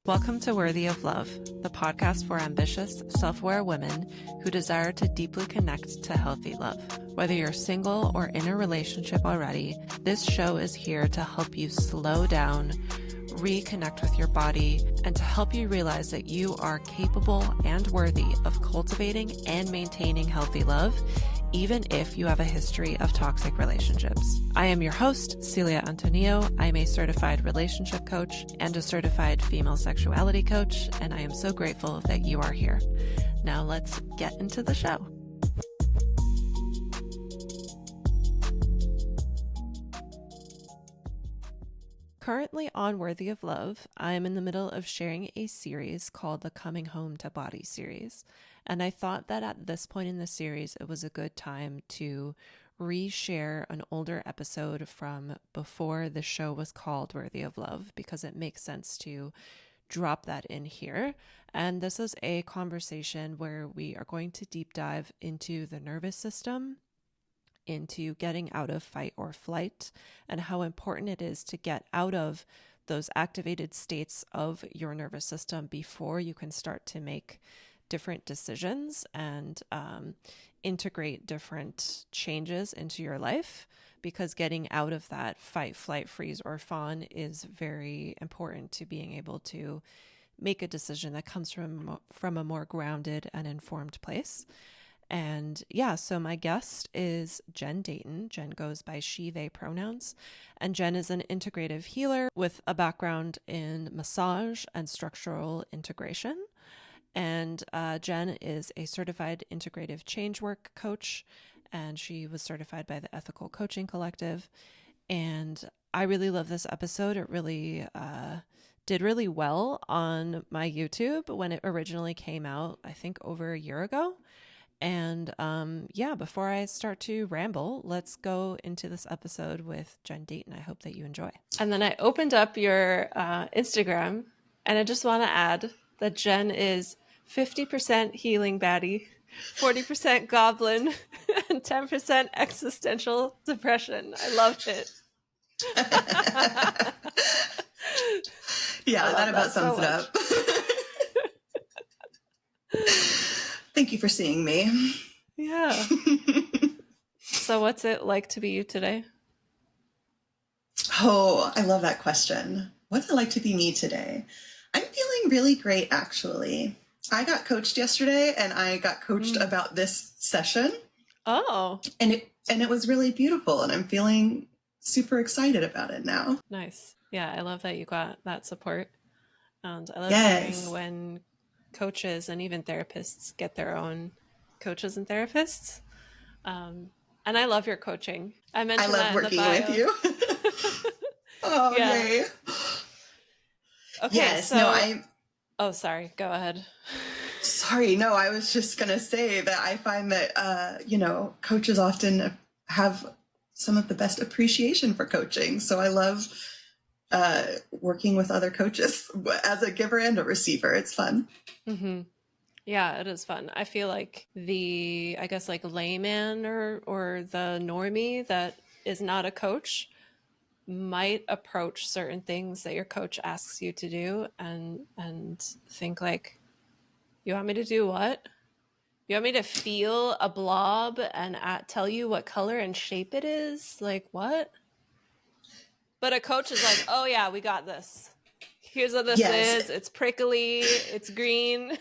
Welcome to Worthy of Love, the podcast for ambitious, self-aware women who desire to deeply connect to healthy love. Whether you're single or in a relationship already, this show is here to help you slow down, reconnect with your body, and to help you realize that you are capable and worthy of cultivating and maintaining healthy love, even if you have a history of toxic relationships. I am your host, Celia Antonio. I'm a certified relationship coach and a certified female sexuality coach, and I am so grateful that you are here. Now let's get into the show. Currently on Worthy of Love, I am in the middle of sharing a series called the Coming Home to Body series. And I thought that at this point in the series, it was a good time to reshare an older episode from before the show was called Worthy of Love, because it makes sense to drop that in here. And this is a conversation where we are going to deep dive into the nervous system, into getting out of fight or flight, and how important it is to get out of those activated states of your nervous system before you can start to make different decisions and integrate different changes into your life, because getting out of that fight, flight, freeze, or fawn is very important to being able to make a decision that comes from a more grounded and informed place. And yeah, so my guest is Jen Dayton. Jen goes by she, they pronouns. And Jen is an integrative healer with a background in massage and structural integration. And Jen is a certified integrative change work coach, and she was certified by the Ethical Coaching Collective. And I really love this episode. It really did really well on my YouTube when it originally came out, I think over a year ago. And before I start to ramble, let's go into this episode with Jen Dayton. I hope that you enjoy. And then I opened up your Instagram, and I just want to add that Jen is 50% healing baddie, 40% goblin, and 10% existential depression. I loved it. Yeah, that about sums it up. Thank you for seeing me. Yeah. So what's it like to be you today? Oh, I love that question. What's it like to be me today? I'm feeling really great, actually. I got coached yesterday, and I got coached about this session. Oh. And it was really beautiful, and I'm feeling super excited about it now. Nice. Yeah, I love that you got that support. And I love hearing when coaches and even therapists get their own coaches and therapists. And I love your coaching. I mentioned love that working in the bio. with you. Oh, yeah. Yay. Okay, yes, so... no, I... Oh, sorry. Go ahead. Sorry. No, I was just going to say that I find that, coaches often have some of the best appreciation for coaching. So I love working with other coaches as a giver and a receiver. It's fun. Mm-hmm. Yeah, it is fun. I feel like the layman or the normie that is not a coach might approach certain things that your coach asks you to do and think like, you want me to do what? You want me to feel a blob and tell you what color and shape it is? Like, what? But a coach is like, oh yeah, we got this. Here's what this is. It's prickly. It's green.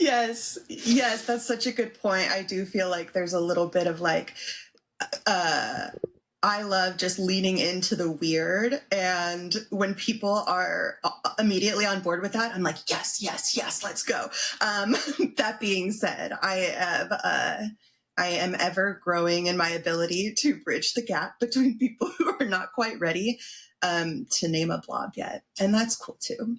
Yes, that's such a good point. I do feel like there's a little bit of like, I love just leaning into the weird. And when people are immediately on board with that, I'm like, yes, let's go. That being said, I am ever growing in my ability to bridge the gap between people who are not quite ready to name a blob yet. And that's cool too.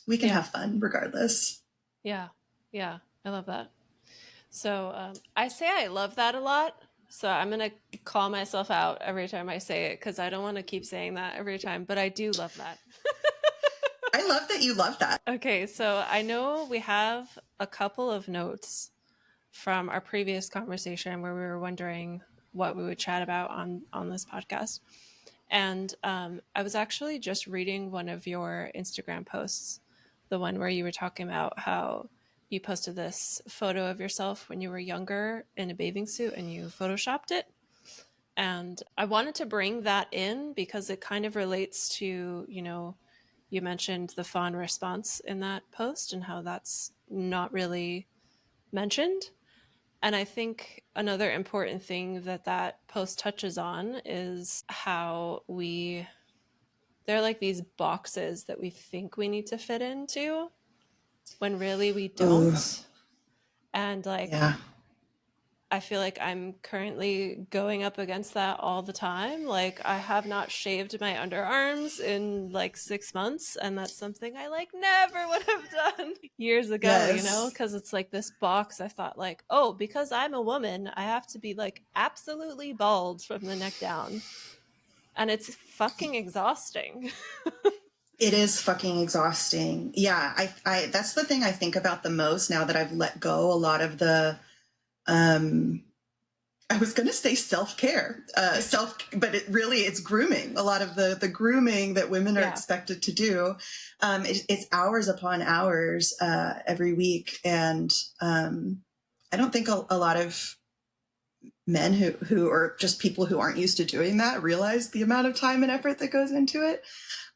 We can have fun regardless. Yeah, I love that. So I say I love that a lot. So I'm going to call myself out every time I say it, because I don't want to keep saying that every time, but I do love that. I love that you love that. Okay, so I know we have a couple of notes from our previous conversation where we were wondering what we would chat about on this podcast. And I was actually just reading one of your Instagram posts, the one where you were talking about how you posted this photo of yourself when you were younger in a bathing suit and you photoshopped it. And I wanted to bring that in because it kind of relates to, you mentioned the fawn response in that post and how that's not really mentioned. And I think another important thing that that post touches on is how they're like these boxes that we think we need to fit into when really we Ooh, don't. And like, yeah. I feel like I'm currently going up against that all the time. Like, I have not shaved my underarms in like 6 months, and that's something I like never would have done years ago, Yes. because it's like this box. I thought, like, oh, because I'm a woman, I have to be like absolutely bald from the neck down. And it's fucking exhausting. It is fucking exhausting. Yeah, I that's the thing I think about the most now that I've let go a lot of the um I was going to say self-care, but it's grooming. A lot of the grooming that women are Yeah. expected to do. It's hours upon hours every week. And I don't think a lot of men who are just people who aren't used to doing that realize the amount of time and effort that goes into it.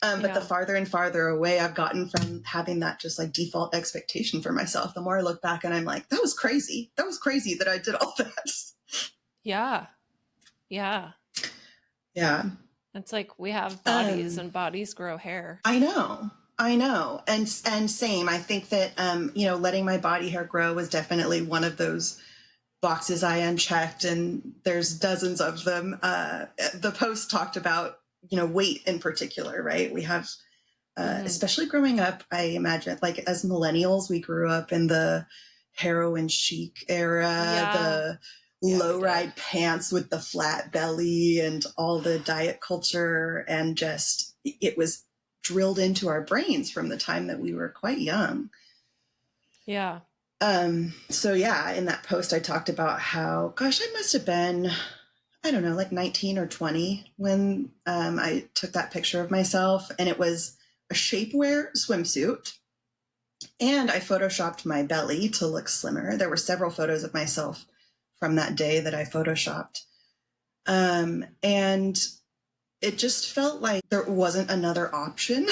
But the Yeah. farther and farther away I've gotten from having that just like default expectation for myself, the more I look back and I'm like, that was crazy. That was crazy that I did all that. Yeah. Yeah. Yeah. It's like we have bodies Um, and bodies grow hair. I know. I know. And same. I think that letting my body hair grow was definitely one of those boxes I unchecked, and there's dozens of them. The post talked about, weight in particular, right? We have Mm-hmm. especially growing up, I imagine, like as millennials, we grew up in the heroin chic era, Yeah. the Yeah, low we did. ride pants with the flat belly and all the diet culture. And just, it was drilled into our brains from the time that we were quite young. Yeah. So yeah, in that post, I talked about how, gosh, I must have been, I don't know, like 19 or 20 when I took that picture of myself, and it was a shapewear swimsuit. And I photoshopped my belly to look slimmer. There were several photos of myself from that day that I photoshopped. And it just felt like there wasn't another option,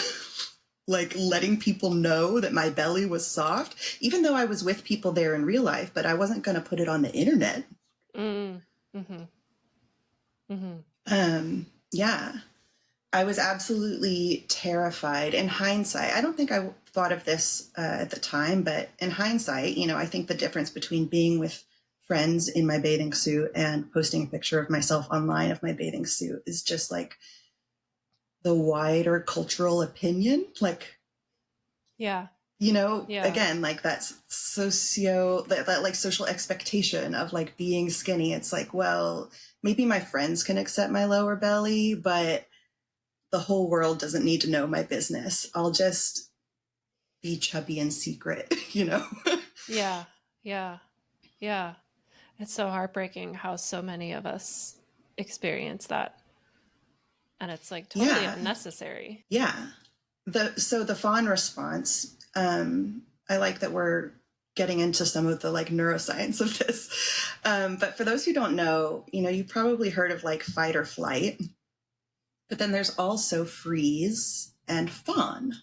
like letting people know that my belly was soft, even though I was with people there in real life, but I wasn't going to put it on the internet. Mm. Mm-hmm. Mm-hmm. Yeah. I was absolutely terrified. In hindsight, I don't think I thought of this at the time, but in hindsight, I think the difference between being with friends in my bathing suit and posting a picture of myself online of my bathing suit is just like the wider cultural opinion. Like, Yeah. Yeah. again, like that's that like social expectation of like being skinny. It's like, well, maybe my friends can accept my lower belly, but the whole world doesn't need to know my business. I'll just be chubby in secret, Yeah. Yeah. Yeah. It's so heartbreaking how so many of us experience that. And it's like totally Yeah. unnecessary. Yeah. So the fawn response, I like that we're getting into some of the like neuroscience of this. But for those who don't know, you probably heard of like fight or flight, but then there's also freeze and fawn.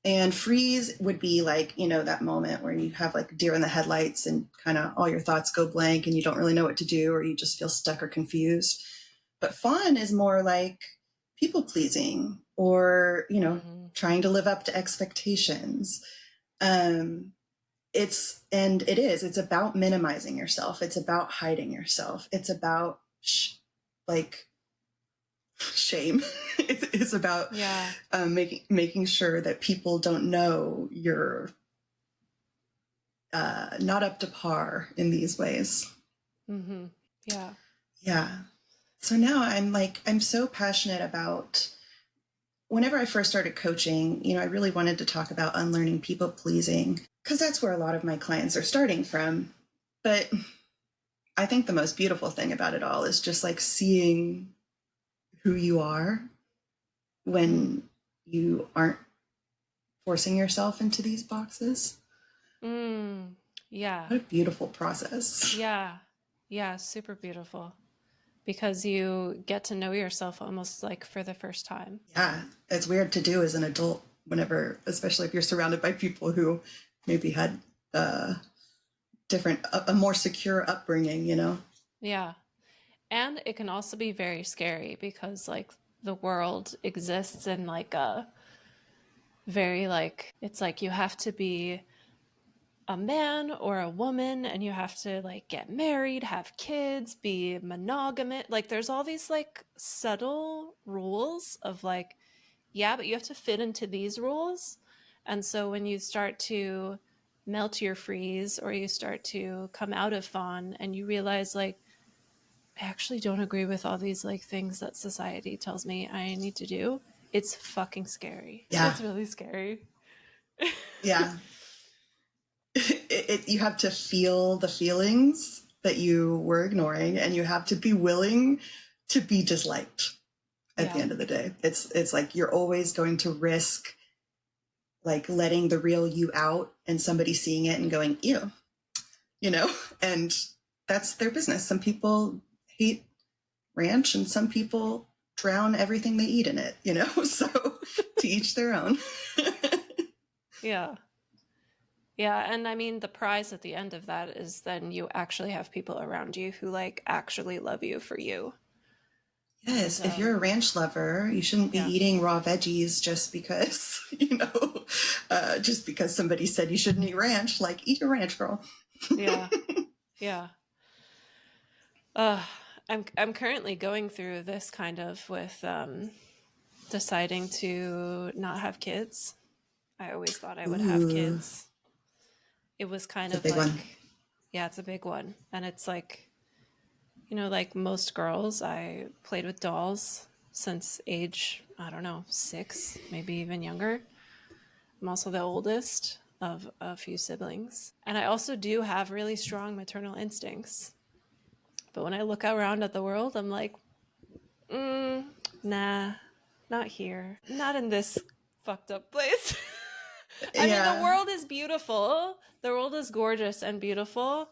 And freeze would be like, that moment where you have like deer in the headlights and kind of all your thoughts go blank and you don't really know what to do, or you just feel stuck or confused. But fawn is more like people pleasing, or, Mm-hmm. trying to live up to expectations. It's about minimizing yourself. It's about hiding yourself. It's about like shame. It's about Yeah. making sure that people don't know you're not up to par in these ways. Mm-hmm. Yeah. Yeah. So now I'm so passionate about. Whenever I first started coaching, I really wanted to talk about unlearning people pleasing, because that's where a lot of my clients are starting from. But I think the most beautiful thing about it all is just like seeing who you are when you aren't forcing yourself into these boxes. Yeah. What a beautiful process. Yeah. Yeah. Super beautiful. Because you get to know yourself almost like for the first time. Yeah, it's weird to do as an adult whenever, especially if you're surrounded by people who maybe had a more secure upbringing, you know? Yeah. And it can also be very scary because like the world exists in like a very like it's like you have to be a man or a woman and you have to like get married, have kids, be monogamous. Like there's all these like subtle rules of like, yeah, but you have to fit into these rules. And so when you start to melt your freeze or you start to come out of fawn and you realize like, I actually don't agree with all these like things that society tells me I need to do. It's fucking scary. Yeah, It's really scary. yeah. You have to feel the feelings that you were ignoring, and you have to be willing to be disliked at the Yeah. end of the day. It's like you're always going to risk like letting the real you out and somebody seeing it and going, ew, you know? And that's their business. Some people hate ranch and some people drown everything they eat in it, you know? So to each their own. Yeah. Yeah, and I mean the prize at the end of that is then you actually have people around you who like actually love you for you. And Yes, if you're a ranch lover, you shouldn't be yeah. eating raw veggies just because, just because somebody said you shouldn't eat ranch. Like, eat your ranch, girl. Yeah. Yeah. Uh I'm currently going through this kind of with deciding to not have kids. I always thought I would have Ooh, kids. It was kind it's a of big one. like, yeah, it's a big one. And it's like, you know, like most girls, I played with dolls since age, I don't know, 6, maybe even younger. I'm also the oldest of a few siblings. And I also do have really strong maternal instincts. But when I look around at the world, I'm like, nah, not here. Not in this fucked up place. I mean, the Yeah. world is beautiful. The world is gorgeous and beautiful.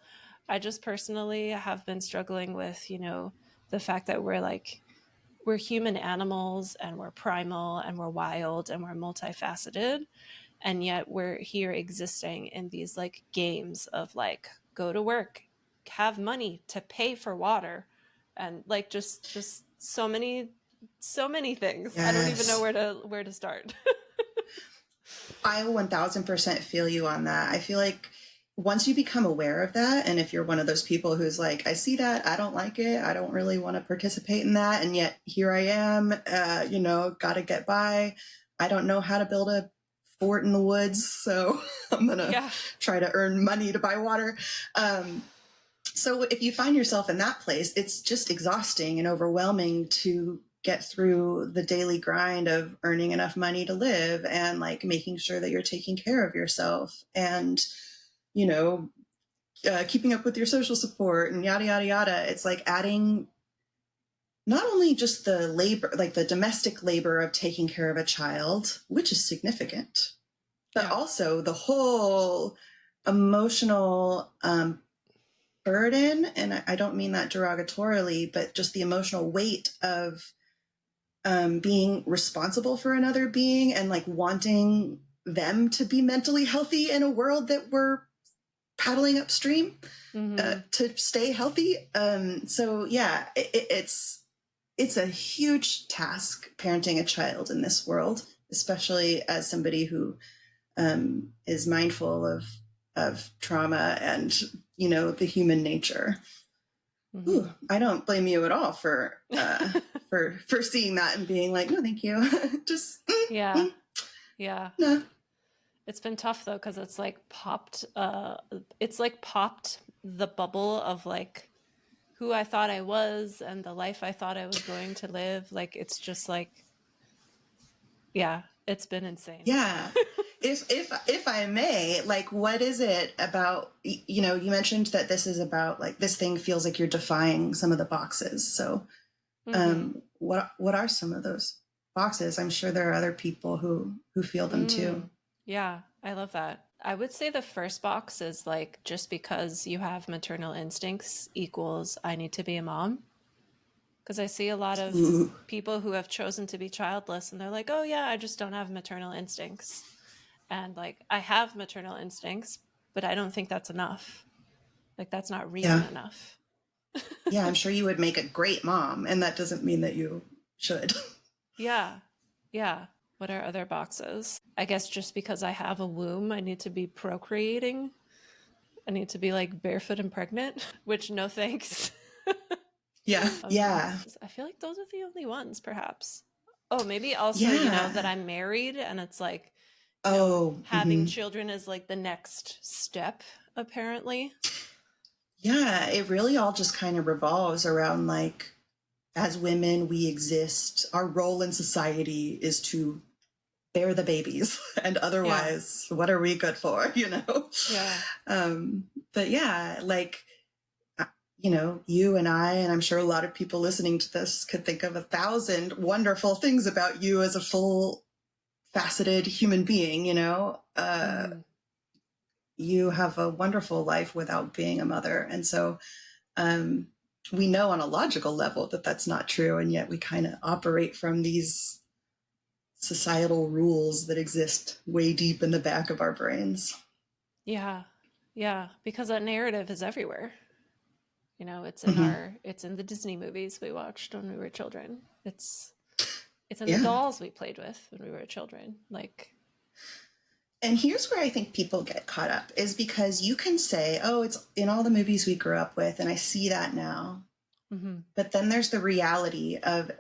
I just personally have been struggling with, you know, the fact that we're human animals and we're primal and we're wild and we're multifaceted. And yet we're here existing in these like games of like, go to work, have money to pay for water, and like just so many things. I don't even know Yes. where to start. I 1000% feel you on that. I feel like once you become aware of that, and if you're one of those people who's like, I see that, I don't like it, I don't really want to participate in that, and yet here I am, got to get by. I don't know how to build a fort in the woods, so I'm going to Yeah. try to earn money to buy water. So if you find yourself in that place, it's just exhausting and overwhelming to get through the daily grind of earning enough money to live and like making sure that you're taking care of yourself and, you know, keeping up with your social support and yada, yada, yada. It's like adding not only just the labor, like the domestic labor of taking care of a child, which is significant, but Yeah. also the whole emotional burden, and I don't mean that derogatorily, but just the emotional weight of being responsible for another being and like wanting them to be mentally healthy in a world that we're paddling upstream to stay healthy. So yeah, it's a huge task parenting a child in this world, especially as somebody who is mindful of trauma and the human nature. Ooh, I don't blame you at all for for seeing that and being like, no, thank you. Just Yeah. Yeah. no. It's been tough though, because it's like popped the bubble of like who I thought I was and the life I thought I was going to live. Like it's just like, yeah, it's been insane. Yeah. If I may, like, what is it about, you mentioned that this is about like this thing feels like you're defying some of the boxes. So what are some of those boxes? I'm sure there are other people who feel them too. Yeah, I love that. I would say the first box is like, just because you have maternal instincts equals I need to be a mom. Because I see a lot of Ooh, people who have chosen to be childless and they're like, oh, yeah, I just don't have maternal instincts. And like, I have maternal instincts, but I don't think that's enough. Like, that's not reason yeah. enough. Yeah, I'm sure you would make a great mom, and that doesn't mean that you should. Yeah. Yeah. What are other boxes? I guess just because I have a womb, I need to be procreating. I need to be like barefoot and pregnant, which no thanks. Yeah. Yeah. I feel like those are the only ones, perhaps. Oh, maybe also, that Yeah. I'm married and it's like, Oh, having children is like the next step, apparently. yeah. It really all just kind of revolves around like, as women, we exist. Our role in society is to bear the babies, and Yeah. otherwise, what are we good for? Yeah. But yeah, like, you and I, and I'm sure a lot of people listening to this could think of 1,000 wonderful things about you as a full faceted human being. You have a wonderful life without being a mother. And so um, we know on a logical level that that's not true. And yet we kind of operate from these societal rules that exist way deep in the back of our brains. Yeah. Yeah. Because that narrative is everywhere. It's in Mm-hmm. it's in the Disney movies we watched when we were children. It's in the Yeah. dolls we played with when we were children. Like, And here's where I think people get caught up is because you can say, oh, it's in all the movies we grew up with, and I see that now. mm-hmm. But then there's the reality of,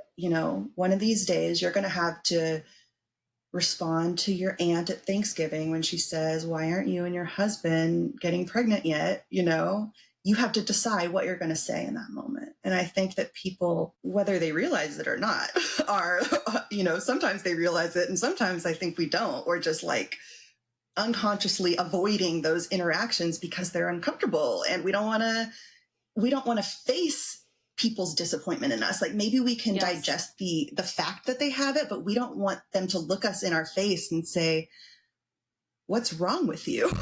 one of these days you're going to have to respond to your aunt at Thanksgiving when she says, why aren't you and your husband getting pregnant yet? You have to decide what you're going to say in that moment. And I think that people, whether they realize it or not, are, sometimes they realize it. And sometimes I think we don't. We're just like unconsciously avoiding those interactions because they're uncomfortable. And we don't want to face people's disappointment in us. Like maybe we can Yes. digest the fact that they have it, but we don't want them to look us in our face and say, what's wrong with you?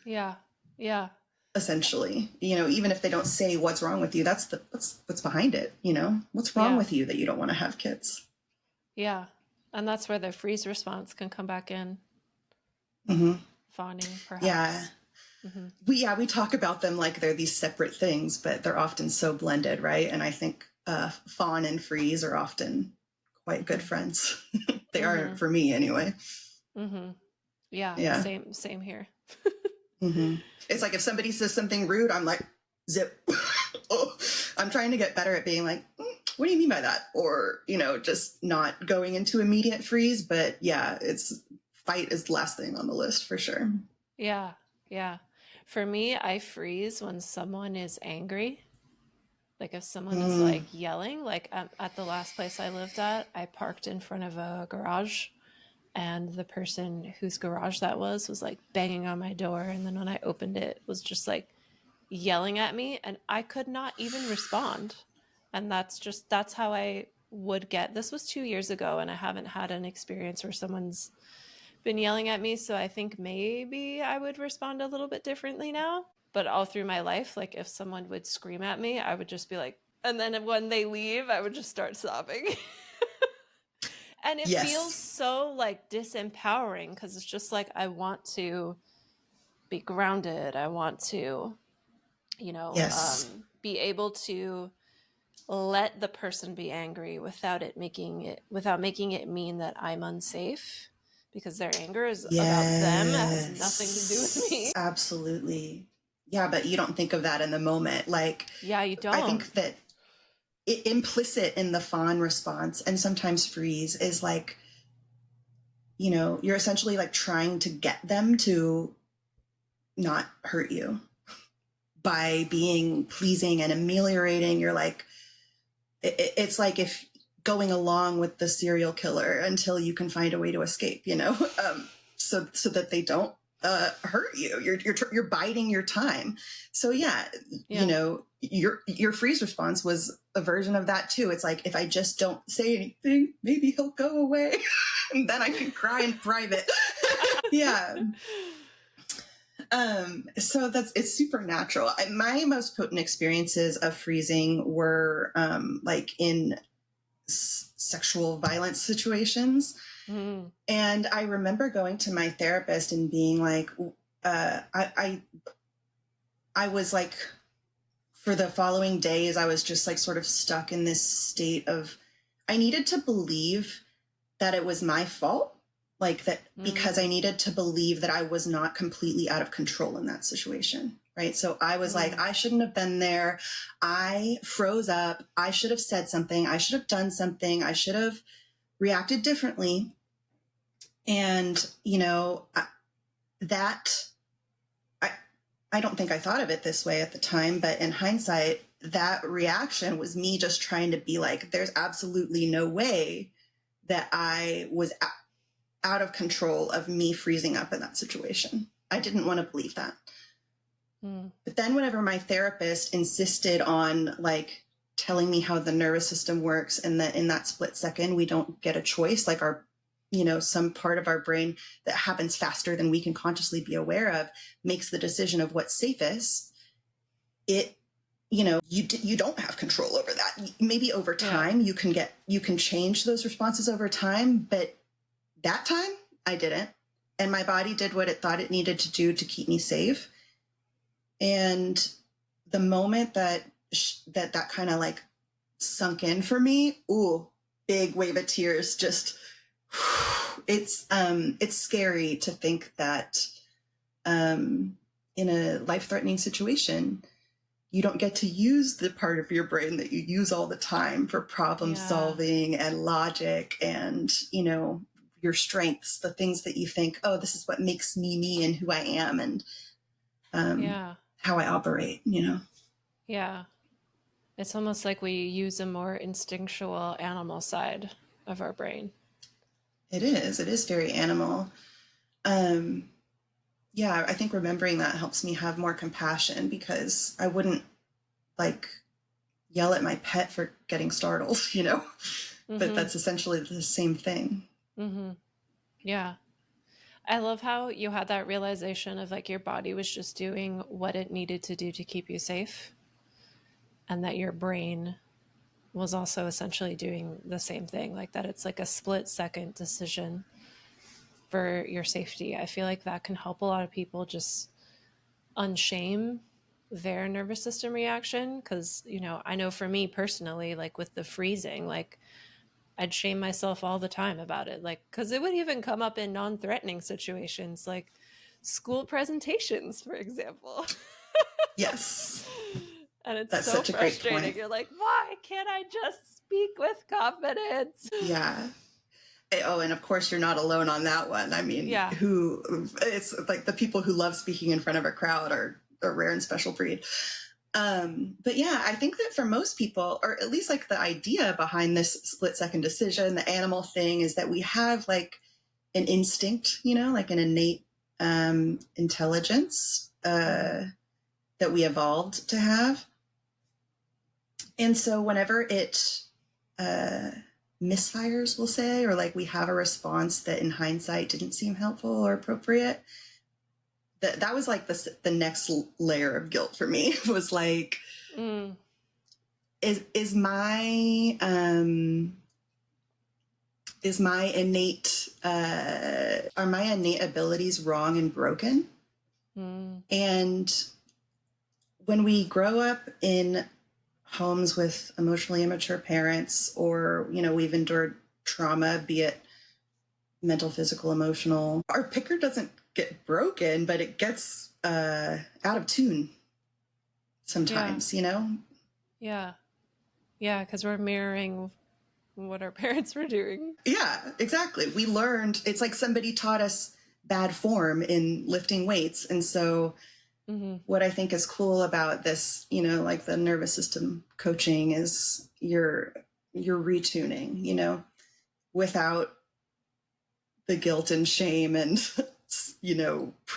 Yeah. Yeah. Essentially, even if they don't say what's wrong with you, that's what's behind it. What's wrong Yeah. with you that you don't want to have kids? Yeah. And that's where the freeze response can come back in. Mm-hmm. Fawning, perhaps. Yeah. Mm-hmm. We talk about them like they're these separate things, but they're often so blended, right? And I think fawn and freeze are often quite good friends. They Mm-hmm. are for me anyway. Mm-hmm. Yeah. Yeah. Same here. Mm-hmm. It's like if somebody says something rude, I'm like, zip. Oh, I'm trying to get better at being like, what do you mean by that? Or, just not going into immediate freeze. But yeah, fight is the last thing on the list for sure. Yeah. Yeah. For me, I freeze when someone is angry. Like if someone is like yelling, like at the last place I lived at, I parked in front of a garage and the person whose garage that was like banging on my door. And then when I opened it, was just like yelling at me and I could not even respond. And that's how I would get. This was 2 years ago and I haven't had an experience where someone's been yelling at me. So I think maybe I would respond a little bit differently now. But all through my life, like if someone would scream at me, I would just be like, and then when they leave, I would just start sobbing. And it feels so like disempowering because it's just like I want to be grounded. I want to, be able to let the person be angry without making it mean that I'm unsafe because their anger is about them. It has nothing to do with me. Absolutely. Yeah, but you don't think of that in the moment. Like, yeah, you don't. I think that implicit in the fawn response and sometimes freeze is like, you're essentially like trying to get them to not hurt you by being pleasing and ameliorating. You're like, it's like if going along with the serial killer until you can find a way to escape, so that they don't hurt you. You're biding your time. So yeah, Yeah. your freeze response was a version of that too. It's like, if I just don't say anything, maybe he'll go away, and then I can cry in private. Yeah. So it's supernatural. My most potent experiences of freezing were like in sexual violence situations. Mm. And I remember going to my therapist and being like, I was like, for the following days, I was just like sort of stuck in this state of, I needed to believe that it was my fault. Like that, because I needed to believe that I was not completely out of control in that situation. Right. So I was like, I shouldn't have been there. I froze up. I should have said something. I should have done something. I should have reacted differently. And, I don't think I thought of it this way at the time, but in hindsight, that reaction was me just trying to be like, there's absolutely no way that I was out of control of me freezing up in that situation. I didn't want to believe that. But then whenever my therapist insisted on like telling me how the nervous system works, and that in that split second, we don't get a choice, like our, some part of our brain that happens faster than we can consciously be aware of makes the decision of what's safest. You don't have control over that. Maybe over time you can change those responses over time, but that time I didn't. And my body did what it thought it needed to do to keep me safe. And the moment that kind of like sunk in for me, ooh, big wave of tears. Just, it's scary to think that in a life-threatening situation, you don't get to use the part of your brain that you use all the time for problem solving and logic and, your strengths, the things that you think, oh, this is what makes me me and who I am, and how I operate, Yeah. It's almost like we use a more instinctual animal side of our brain. It is very animal. Yeah, I think remembering that helps me have more compassion, because I wouldn't like yell at my pet for getting startled, but that's essentially the same thing. Yeah. I love how you had that realization of like your body was just doing what it needed to do to keep you safe, and that your brain was also essentially doing the same thing, like that it's like a split second decision for your safety. I feel like that can help a lot of people just unshame their nervous system reaction, because I know for me personally, like with the freezing, like I'd shame myself all the time about it, like because it would even come up in non-threatening situations like school presentations, for example. Yes. And it's That's so such a great frustrating. point. You're like, why can't I just speak with confidence? Yeah. Oh, and of course you're not alone on that one. I mean, it's like the people who love speaking in front of a crowd are a rare and special breed. But yeah, I think that for most people, or at least like the idea behind this split second decision, the animal thing, is that we have like an instinct, like an innate intelligence that we evolved to have. And so whenever it misfires, we'll say, or like we have a response that in hindsight didn't seem helpful or appropriate, that was like the next layer of guilt for me. Was like, is my innate are my innate abilities wrong and broken? And when we grow up in homes with emotionally immature parents, or we've endured trauma, be it mental, physical, emotional, our picker doesn't get broken, but it gets out of tune sometimes. Yeah, because we're mirroring what our parents were doing. Yeah, exactly. We learned, it's like somebody taught us bad form in lifting weights. And so what I think is cool about this, like the nervous system coaching, is you're retuning, without the guilt and shame and,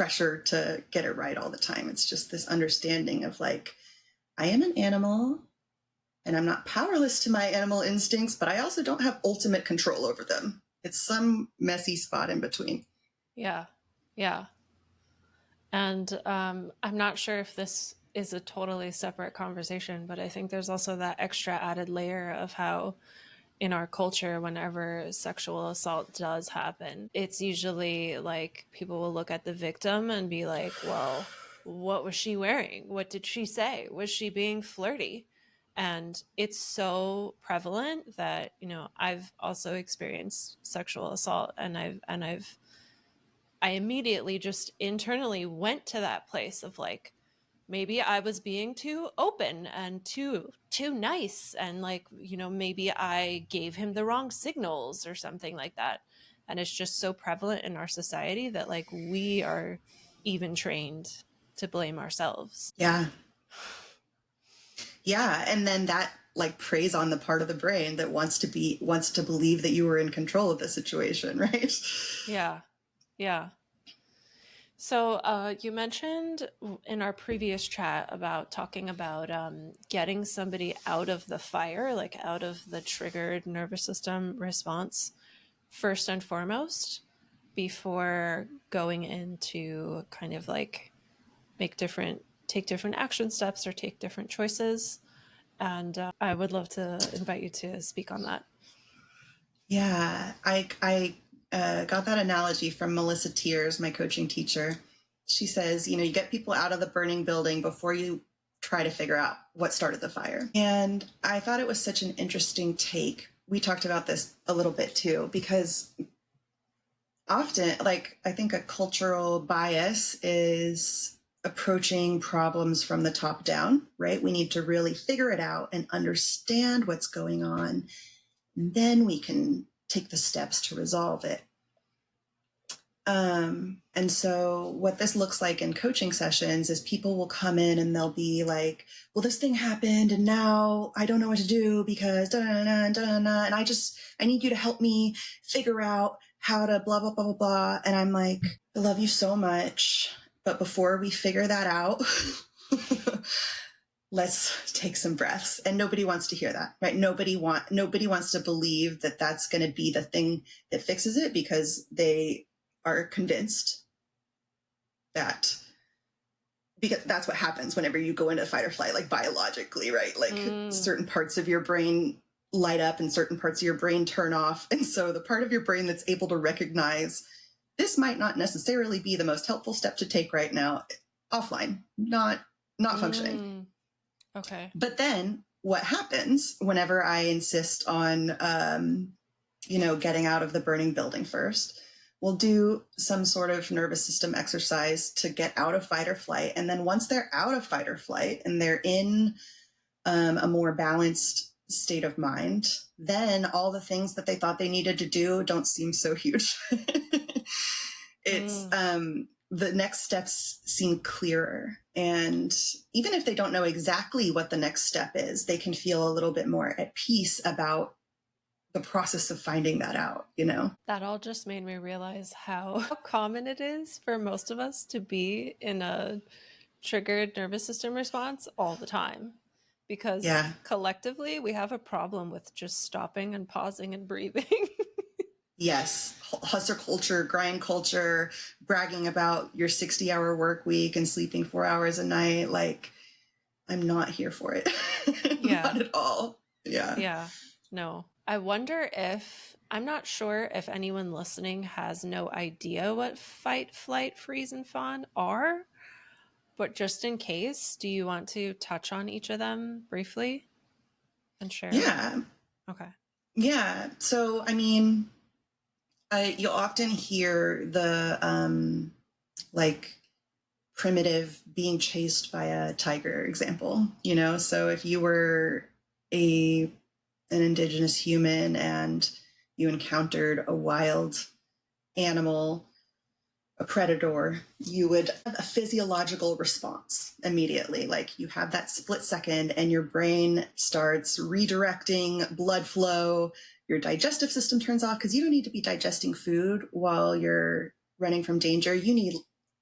pressure to get it right all the time. It's just this understanding of like, I am an animal and I'm not powerless to my animal instincts, but I also don't have ultimate control over them. It's some messy spot in between. Yeah. Yeah. And I'm not sure if this is a totally separate conversation, but I think there's also that extra added layer of how in our culture, whenever sexual assault does happen, it's usually like people will look at the victim and be like, well, what was she wearing? What did she say? Was she being flirty? And it's so prevalent that, you know, I've also experienced sexual assault, and I immediately just internally went to that place of like, maybe I was being too open and too nice, and like, you know, maybe I gave him the wrong signals or something like that. And it's just so prevalent in our society that like we are even trained to blame ourselves. Yeah. Yeah. And then that like preys on the part of the brain that wants to believe that you were in control of the situation, right? Yeah. Yeah. So you mentioned in our previous chat about talking about getting somebody out of the fire, like out of the triggered nervous system response, first and foremost, before going into kind of like take different action steps or take different choices. And I would love to invite you to speak on that. Yeah, I got that analogy from Melissa Tiers, my coaching teacher. She says, you know, you get people out of the burning building before you try to figure out what started the fire. And I thought it was such an interesting take. We talked about this a little bit too, because often, like, I think a cultural bias is approaching problems from the top down, right? We need to really figure it out and understand what's going on, and then we can take the steps to resolve it. And so what this looks like in coaching sessions is people will come in and they'll be like, well, this thing happened and now I don't know what to do because da-da-da-da, da-da-da, and I need you to help me figure out how to blah, blah, blah, blah, blah. And I'm like, I love you so much, but before we figure that out, let's take some breaths. And nobody wants to hear that, right? Nobody wants to believe that that's going to be the thing that fixes it, because they are convinced that, because that's what happens whenever you go into fight or flight, like biologically, right? Like certain parts of your brain light up and certain parts of your brain turn off. And so the part of your brain that's able to recognize this might not necessarily be the most helpful step to take right now, offline, not functioning. Okay. But then what happens whenever I insist on, getting out of the burning building first? We'll do some sort of nervous system exercise to get out of fight or flight. And then once they're out of fight or flight and they're in a more balanced state of mind, then all the things that they thought they needed to do don't seem so huge. It's the next steps seem clearer. And even if they don't know exactly what the next step is, they can feel a little bit more at peace about the process of finding that out, you know? That all just made me realize how common it is for most of us to be in a triggered nervous system response all the time. Because collectively, we have a problem with just stopping and pausing and breathing. Yes. Hustle culture, grind culture, bragging about your 60-hour work week and sleeping 4 hours a night. Like, I'm not here for it. Yeah. Not at all. Yeah. Yeah. No. I wonder if, I'm not sure if anyone listening has no idea what fight, flight, freeze, and fawn are, but just in case, do you want to touch on each of them briefly and share? Yeah. Okay. Yeah. So, I mean, you'll often hear the primitive being chased by a tiger example, you know? So if you were an indigenous human and you encountered a wild animal, a predator, you would have a physiological response immediately. Like you have that split second and your brain starts redirecting blood flow. Your digestive system turns off because you don't need to be digesting food while you're running from danger. You need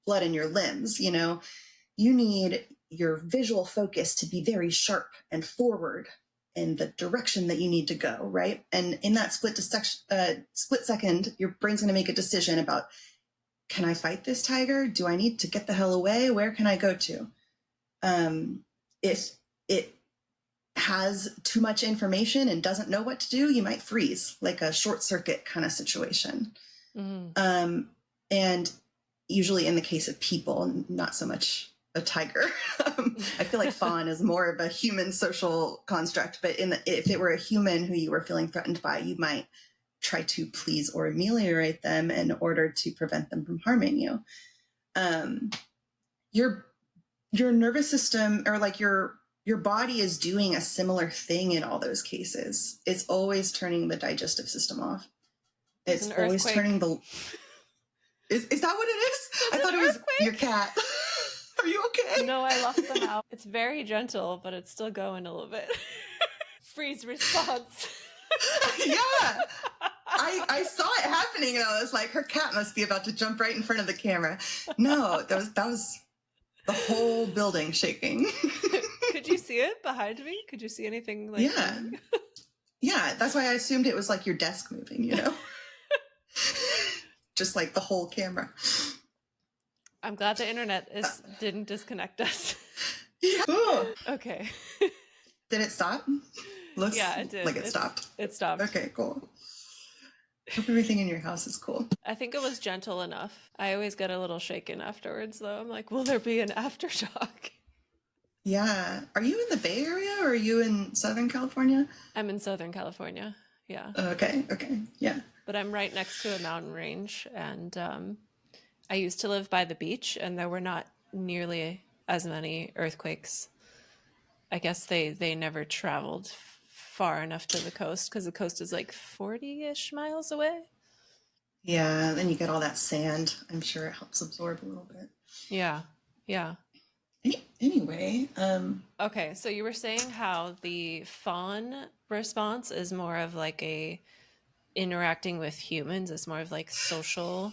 blood in your limbs. You need your visual focus to be very sharp and forward in the direction that you need to go, right? And in that split second, your brain's going to make a decision about, can I fight this tiger? Do I need to get the hell away? Where can I go to? If it has too much information and doesn't know what to do, you might freeze, like a short circuit kind of situation. Mm-hmm. And usually in the case of people, not so much a tiger. I feel like fawn is more of a human social construct, but if it were a human who you were feeling threatened by, you might try to please or ameliorate them in order to prevent them from harming you. Your nervous system, or like your body, is doing a similar thing in all those cases. It's always turning the digestive system off. It's always turning the... Is that what it is? I thought it was your cat. Are you okay? No, I locked them out. It's very gentle, but it's still going a little bit. Freeze response. Yeah. I saw it happening and I was like, her cat must be about to jump right in front of the camera. No, that was the whole building shaking. Could you see it behind me? Could you see anything like that? Yeah, that's why I assumed it was like your desk moving, Just like the whole camera. I'm glad the internet didn't disconnect us. Yeah. Okay. Did it stop? Looks yeah, it did. Like it stopped. It stopped. Okay, cool. Hope everything in your house is cool. I think it was gentle enough. I always get a little shaken afterwards, though. I'm like, will there be an aftershock? Yeah. Are you in the Bay Area or are you in Southern California? I'm in Southern California. Yeah. Okay. Yeah. But I'm right next to a mountain range, and I used to live by the beach, and there were not nearly as many earthquakes. I guess they never traveled far enough to the coast, because the coast is like 40-ish miles away. Yeah, then you get all that sand. I'm sure it helps absorb a little bit. Yeah. Anyway. Okay, so you were saying how the fawn response is more of like a interacting with humans. It's more of like social,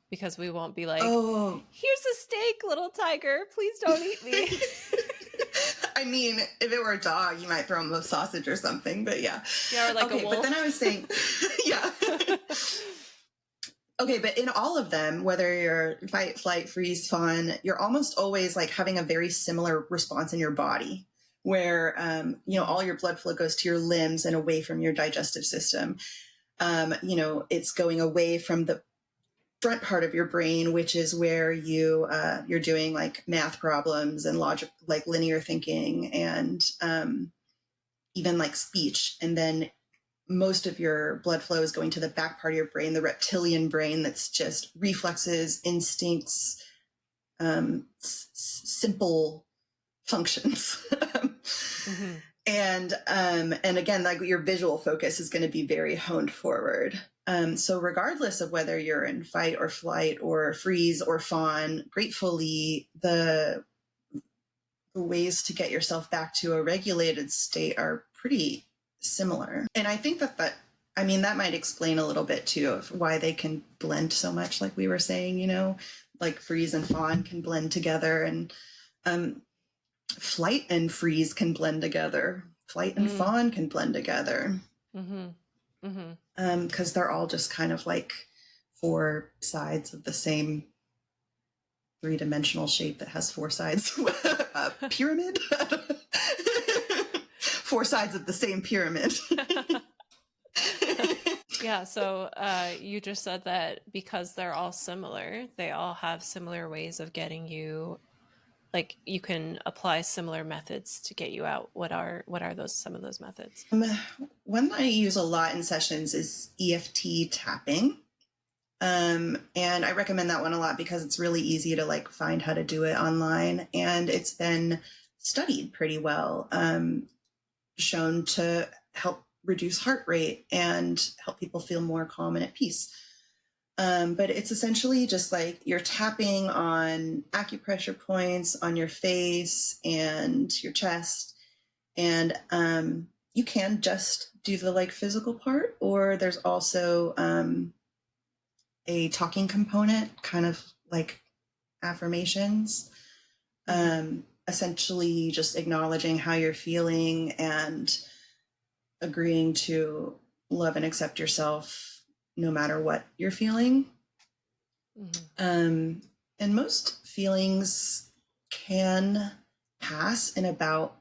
because we won't be like, oh, here's a steak, little tiger, please don't eat me. I mean, if it were a dog, you might throw him a sausage or something, but yeah. Yeah, or like a wolf. But then I was saying, yeah. Okay, but in all of them, whether you're fight, flight, freeze, fawn, you're almost always like having a very similar response in your body, where, all your blood flow goes to your limbs and away from your digestive system. It's going away from the front part of your brain, which is where you're doing like math problems and logic, like linear thinking, and even like speech. And then most of your blood flow is going to the back part of your brain, the reptilian brain, that's just reflexes, instincts, simple functions. Mm-hmm. And again, like your visual focus is going to be very honed forward. So regardless of whether you're in fight or flight or freeze or fawn, gratefully the ways to get yourself back to a regulated state are pretty similar. And I think that might explain a little bit too of why they can blend so much, like we were saying, like freeze and fawn can blend together, and flight and freeze can blend together. Flight and fawn can blend together. Mm-hmm. Mm-hmm. Because they're all just kind of like four sides of the same three-dimensional shape that has four sides. A pyramid? Four sides of the same pyramid. Yeah, so you just said that because they're all similar, they all have similar ways of getting you, like you can apply similar methods to get you out. What are some of those methods? One that I use a lot in sessions is EFT tapping. And I recommend that one a lot because it's really easy to like find how to do it online, and it's been studied pretty well, shown to help reduce heart rate and help people feel more calm and at peace. But it's essentially just like you're tapping on acupressure points on your face and your chest. And you can just do the like physical part, or there's also a talking component, kind of like affirmations, essentially just acknowledging how you're feeling and agreeing to love and accept yourself no matter what you're feeling. And most feelings can pass in about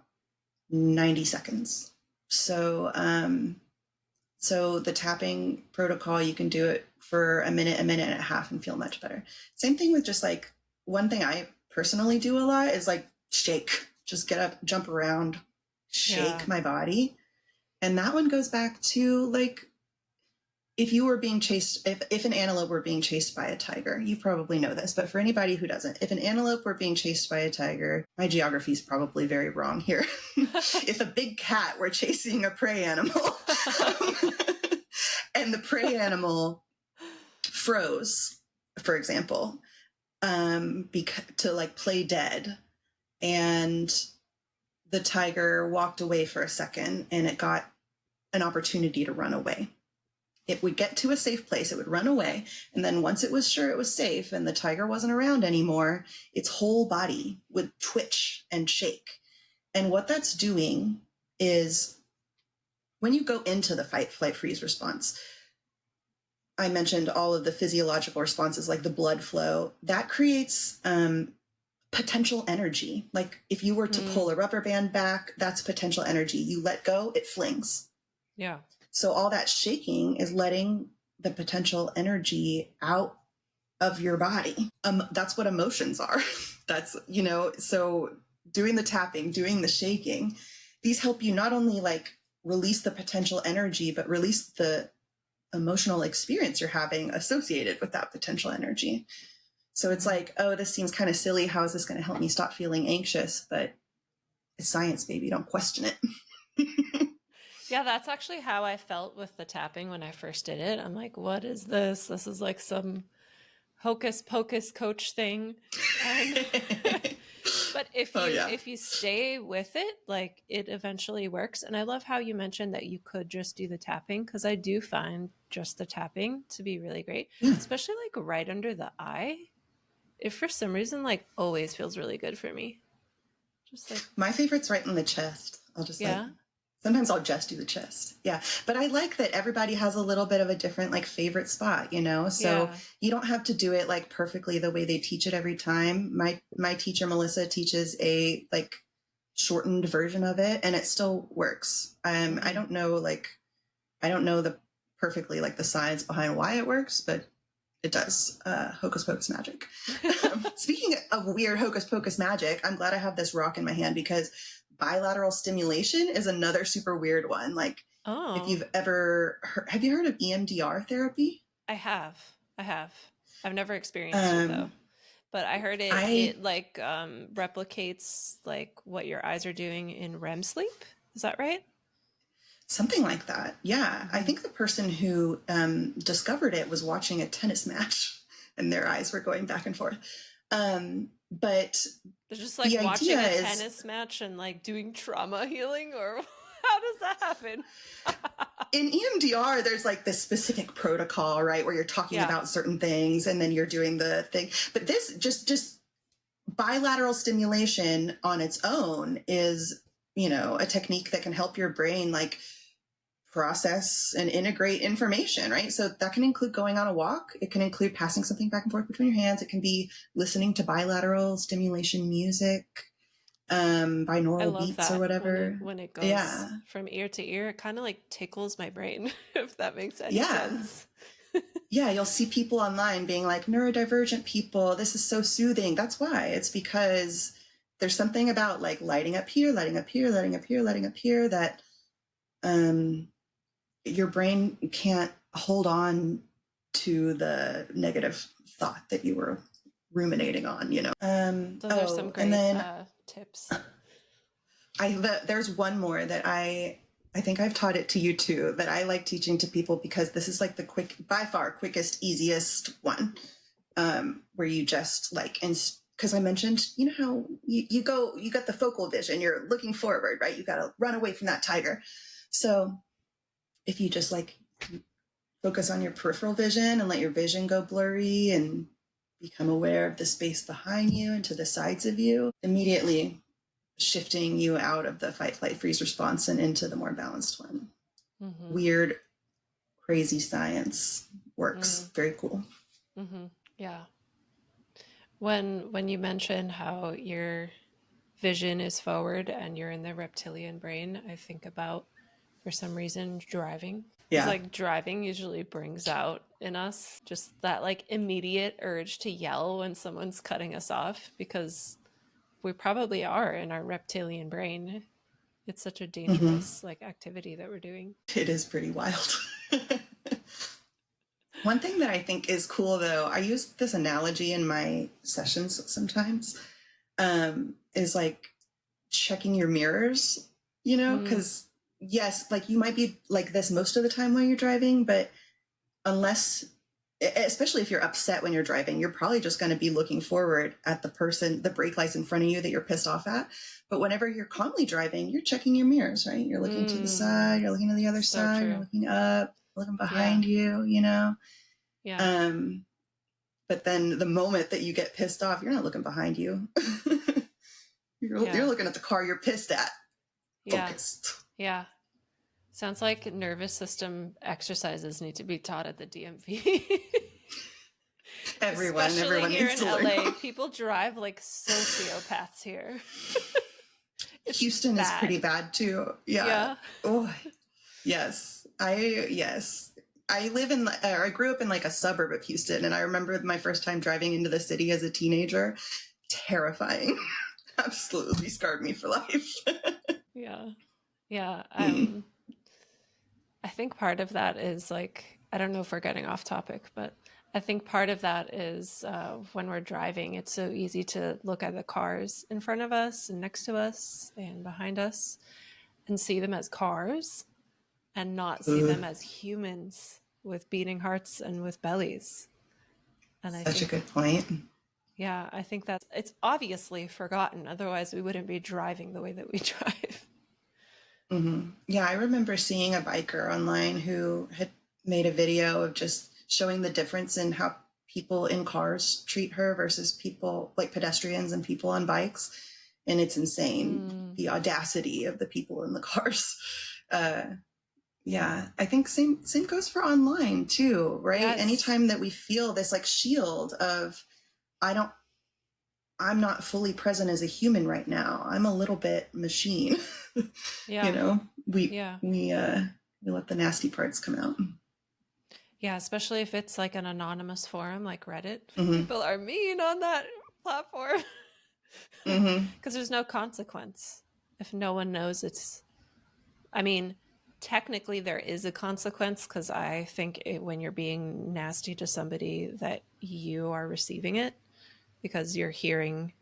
90 seconds. So, so the tapping protocol, you can do it for a minute and a half and feel much better. Same thing with just like, one thing I personally do a lot is like shake, just get up, jump around, shake my body. And that one goes back to like, if you were being chased, if an antelope were being chased by a tiger, you probably know this, but for anybody who doesn't, if an antelope were being chased by a tiger, my geography is probably very wrong here. If a big cat were chasing a prey animal and the prey animal froze, for example, to like play dead, and the tiger walked away for a second and it got an opportunity to run away. It would get to a safe place, it would run away, and then once it was sure it was safe and the tiger wasn't around anymore, its whole body would twitch and shake. And what that's doing is, when you go into the fight, flight, freeze response, I mentioned all of the physiological responses like the blood flow, that creates potential energy. Like if you were to pull a rubber band back, that's potential energy. You let go, it flings. Yeah. So all that shaking is letting the potential energy out of your body. That's what emotions are. That's, you know, so doing the tapping, doing the shaking, these help you not only like release the potential energy, but release the emotional experience you're having associated with that potential energy. So it's like, oh, this seems kind of silly. How is this going to help me stop feeling anxious? But it's science, baby. Don't question it. Yeah, that's actually how I felt with the tapping when I first did it. I'm like, what is this? This is like some hocus pocus coach thing. But if you stay with it, like it eventually works. And I love how you mentioned that you could just do the tapping, because I do find just the tapping to be really great, especially like right under the eye. It for some reason like always feels really good for me. Just like my favorite's right in the chest. I'll just like, sometimes I'll just do the chest. Yeah. But I like that everybody has a little bit of a different like favorite spot, you know? So you don't have to do it like perfectly the way they teach it every time. My teacher, Melissa, teaches a like shortened version of it and it still works. I don't know the perfectly like the science behind why it works, but it does. Hocus pocus magic. Speaking of weird hocus pocus magic, I'm glad I have this rock in my hand, because bilateral stimulation is another super weird one. Like, if you've ever have you heard of EMDR therapy? I have. I've never experienced it though, but I heard it like replicates like what your eyes are doing in REM sleep. Is that right? Something like that. Yeah. I think the person who discovered it was watching a tennis match and their eyes were going back and forth. But they're just like watching a tennis match and like doing trauma healing, or how does that happen? In EMDR, there's like this specific protocol, right? Where you're talking about certain things and then you're doing the thing. But this just bilateral stimulation on its own is, you know, a technique that can help your brain like process and integrate information, right? So that can include going on a walk. It can include passing something back and forth between your hands. It can be listening to bilateral stimulation music, binaural beats or whatever. When it goes from ear to ear, it kind of like tickles my brain, if that makes any sense. Yeah, you'll see people online being like, neurodivergent people, this is so soothing. That's why. It's because there's something about like lighting up here, lighting up here, lighting up here, lighting up here that your brain can't hold on to the negative thought that you were ruminating on, you know. Those are some great tips. There's one more that I think I've taught it to you too, that I like teaching to people, because this is like the by far quickest, easiest one, where you just like, because I mentioned, you know how you got the focal vision, you're looking forward, right? You got to run away from that tiger. So if you just like focus on your peripheral vision and let your vision go blurry and become aware of the space behind you and to the sides of you, immediately shifting you out of the fight, flight, freeze response and into the more balanced one. Mm-hmm. Weird, crazy science works. Mm-hmm. Very cool. Mm-hmm. Yeah. When you mention how your vision is forward and you're in the reptilian brain, I think about, for some reason, driving. Because Yeah. like driving usually brings out in us just that like immediate urge to yell when someone's cutting us off, because we probably are in our reptilian brain. It's such a dangerous like activity that we're doing. It is pretty wild. One thing that I think is cool, though, I use this analogy in my sessions sometimes, is like checking your mirrors, you know, Mm, because yes, like you might be like this most of the time while you're driving, but unless, especially if you're upset when you're driving, you're probably just going to be looking forward at the brake lights in front of you that you're pissed off at. But whenever you're calmly driving, you're checking your mirrors, right? You're looking to the side, you're looking to the other so side, you're true. looking up, looking Yeah. behind you, you know? Yeah. Um, but then the moment that you get pissed off, you're not looking behind you. You're Yeah. looking at the car you're pissed at, Yeah. focused. Yeah. Sounds like nervous system exercises need to be taught at the DMV. Especially Everyone here needs in to learn. LA. People drive like sociopaths here. It's Houston is pretty bad. bad too. Yeah. Yeah. Oh, yes. Yes. I grew up in like a suburb of Houston, and I remember my first time driving into the city as a teenager. Terrifying. Absolutely scarred me for life. Yeah. Yeah. Mm. I think part of that is like, I don't know if we're getting off topic, but I think part of that is when we're driving, it's so easy to look at the cars in front of us and next to us and behind us and see them as cars and not see them as humans with beating hearts and with bellies. And I Such a think, good point. yeah, I think that it's obviously forgotten. Otherwise, we wouldn't be driving the way that we drive. Mm-hmm. Yeah, I remember seeing a biker online who had made a video of just showing the difference in how people in cars treat her versus people like pedestrians and people on bikes. And it's insane, Mm, the audacity of the people in the cars. Uh, yeah, I think same goes for online too, right? yes. Anytime that we feel this like shield of I don't I'm not fully present as a human right now. I'm a little bit machine. You Yeah. know, Yeah. we let the nasty parts come out. Yeah, especially if it's like an anonymous forum like Reddit. Mm-hmm. People are mean on that platform Mm-hmm. because there's no consequence. If no one knows it's, I mean, technically there is a consequence because I think when you're being nasty to somebody that you are receiving it because you're hearing,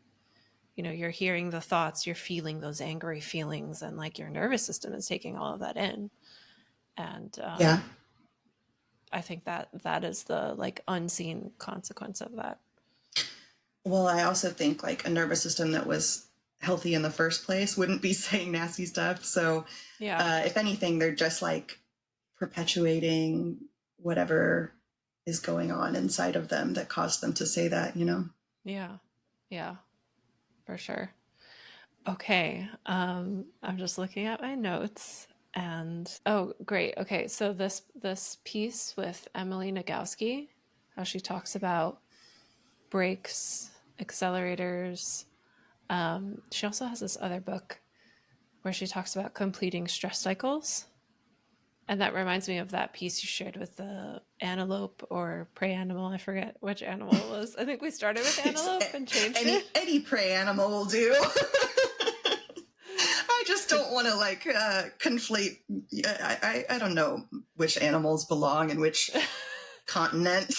you're hearing the thoughts, you're feeling those angry feelings, and like your nervous system is taking all of that in. And Yeah. I think that that is the like unseen consequence of that. Well, I also think like a nervous system that was healthy in the first place wouldn't be saying nasty stuff. So, Yeah. if anything, they're just like perpetuating whatever is going on inside of them that caused them to say that, you know? Yeah. Yeah, for sure. Okay. I'm just looking at my notes and oh, great. Okay. So this piece with Emily Nagowski, how she talks about brakes, accelerators. She also has this other book where she talks about completing stress cycles. And that reminds me of that piece you shared with the antelope or prey animal. I forget which animal it was. I think we started with antelope and changed it. Any prey animal will do. I just don't want to like conflate. I don't know which animals belong in which continent.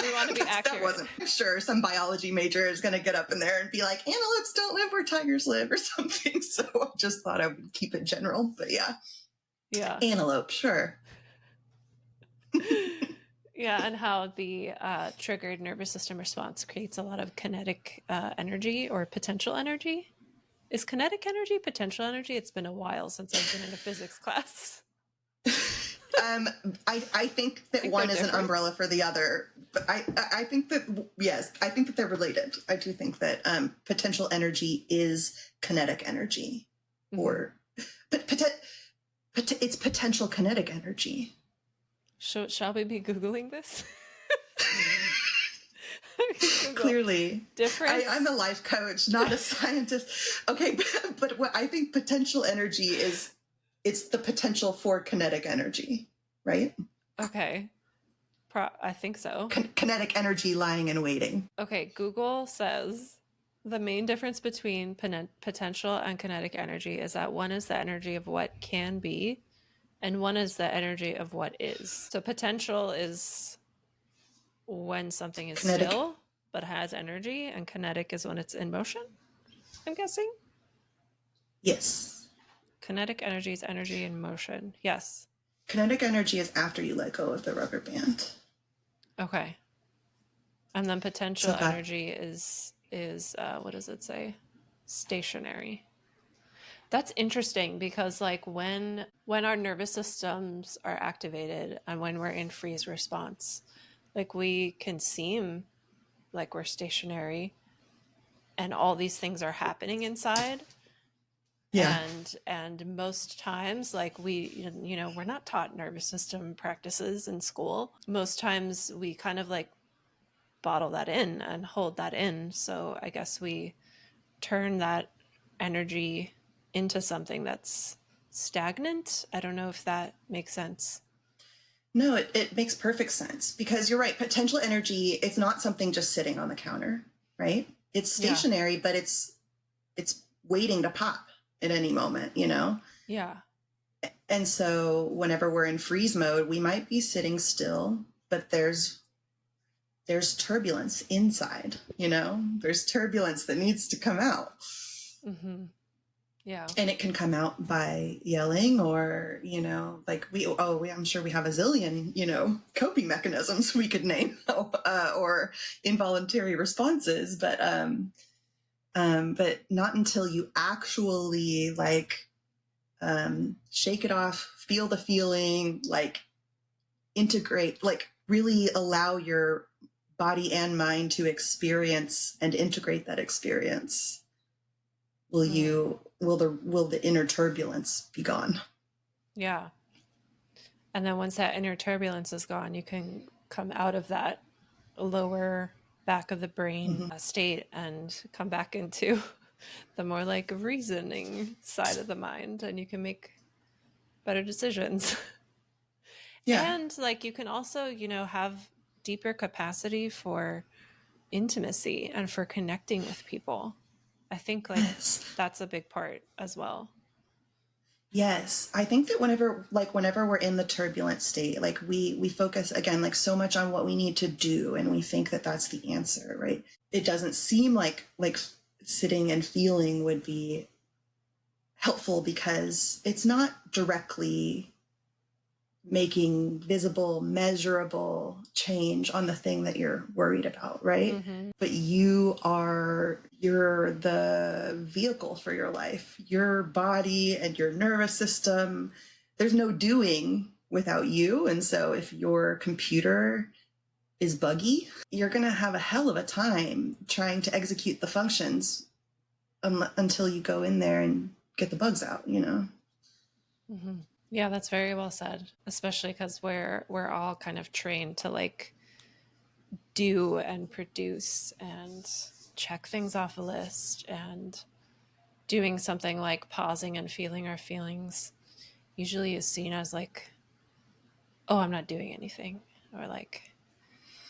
We want to be accurate. That wasn't sure. Some biology major is going to get up in there and be like, antelopes don't live where tigers live or something. So I just thought I would keep it general. But yeah, Yeah. antelope, sure. Yeah, and how the triggered nervous system response creates a lot of kinetic energy or potential energy. Is kinetic energy potential energy? It's been a while since I've been in a physics class. Um, I think that one is an umbrella for the other, but I think that, yes, I think that they're related. I do think that potential energy is kinetic energy, or but it's potential kinetic energy. Shall we be Googling this? Clearly, difference. I'm a life coach, not a scientist. Okay, but what I think potential energy is, it's the potential for kinetic energy, right? Okay. I think so. Kinetic energy lying in waiting. Okay, Google says the main difference between potential and kinetic energy is that one is the energy of what can be, and one is the energy of what is. So potential is when something is Kinetic. still but has energy, and kinetic is when it's in motion, I'm guessing? Yes. Kinetic energy is energy in motion. Yes. Kinetic energy is after you let go of the rubber band. Okay. And then potential energy is what does it say? Stationary. That's interesting because like when our nervous systems are activated and when we're in freeze response, like we can seem like we're stationary and all these things are happening inside. Yeah. And most times, like we, we're not taught nervous system practices in school. Most times we kind of like bottle that in and hold that in. So I guess we turn that energy into something that's stagnant. I don't know if that makes sense. No, it makes perfect sense, because you're right. Potential energy, it's not something just sitting on the counter, right? It's stationary, but it's waiting to pop at any moment, Yeah. And so whenever we're in freeze mode, we might be sitting still, but there's turbulence inside, there's turbulence that needs to come out. Yeah. And it can come out by yelling, or, like I'm sure we have a zillion, coping mechanisms we could name, or involuntary responses, but not until you actually shake it off, feel the feeling, integrate, really allow your body and mind to experience and integrate that experience, will the inner turbulence be gone. Yeah. And then once that inner turbulence is gone, you can come out of that lower back of the brain state and come back into the more like reasoning side of the mind, and you can make better decisions. Yeah. And like you can also, have deeper capacity for intimacy and for connecting with people. I think that's a big part as well. Yes. I think that whenever we're in the turbulent state, we focus again, so much on what we need to do, and we think that that's the answer, right? It doesn't seem like sitting and feeling would be helpful, because it's not directly making visible, measurable change on the thing that you're worried about, right? But you're the vehicle for your life. Your body and your nervous system, there's no doing without you. And so if your computer is buggy, you're going to have a hell of a time trying to execute the functions until you go in there and get the bugs out, Yeah, that's very well said, especially because we're all kind of trained to do and produce and check things off a list, and doing something like pausing and feeling our feelings usually is seen as oh, I'm not doing anything, or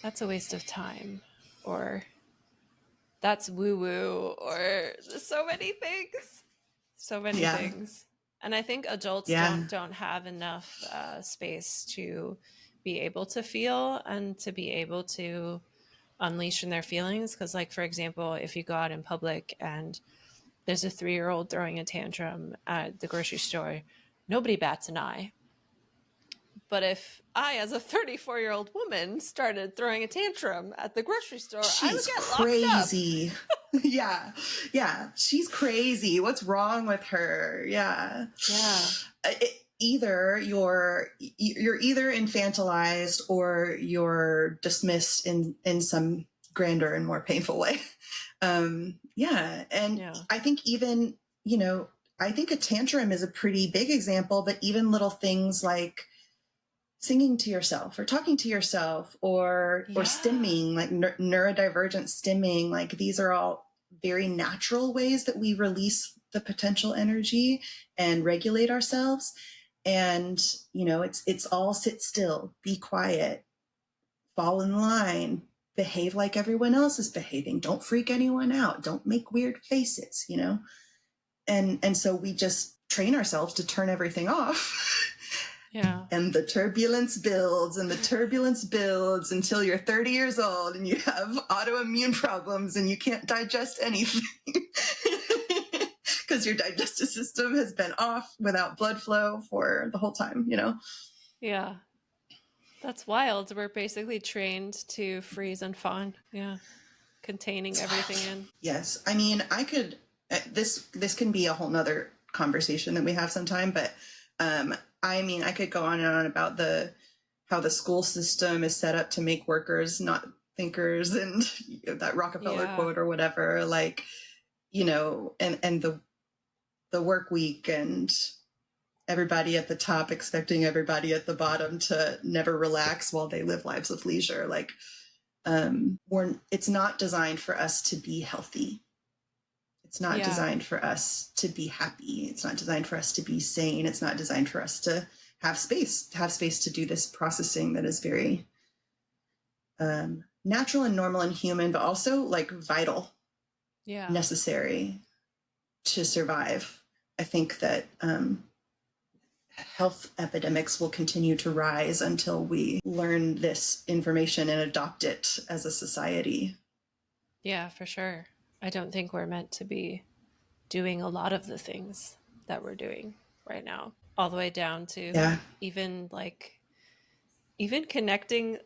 that's a waste of time, or that's woo-woo, or so many things. And I think adults don't have enough space to be able to feel and to be able to unleash in their feelings. Because, for example, if you go out in public and there's a 3-year-old throwing a tantrum at the grocery store, nobody bats an eye. But if I, as a 34-year-old woman, started throwing a tantrum at the grocery store, I would get crazy. Locked up. Yeah. She's crazy. What's wrong with her? Yeah. either you're either infantilized or you're dismissed in some grander and more painful way. Yeah. And Yeah. I think even, I think a tantrum is a pretty big example, but even little things like singing to yourself or talking to yourself or stimming, like neurodivergent stimming, like these are all very natural ways that we release the potential energy and regulate ourselves. And, it's all sit still, be quiet, fall in line, behave like everyone else is behaving. Don't freak anyone out. Don't make weird faces, And so we just train ourselves to turn everything off. Yeah. And the turbulence builds and the turbulence builds until you're 30 years old and you have autoimmune problems and you can't digest anything because your digestive system has been off without blood flow for the whole time, Yeah. That's wild. We're basically trained to freeze and fawn. Yeah. Containing everything in. Yes. I mean, this can be a whole nother conversation that we have sometime, but I could go on and on about how the school system is set up to make workers not thinkers, and that Rockefeller quote or whatever, like, and the work week and everybody at the top expecting everybody at the bottom to never relax while they live lives of leisure. Like, it's not designed for us to be healthy. It's not designed for us to be happy. It's not designed for us to be sane. It's not designed for us to have space to do this processing that is very natural and normal and human, but also like vital, necessary to survive. I think that health epidemics will continue to rise until we learn this information and adopt it as a society. Yeah, for sure. I don't think we're meant to be doing a lot of the things that we're doing right now, all the way down to even connecting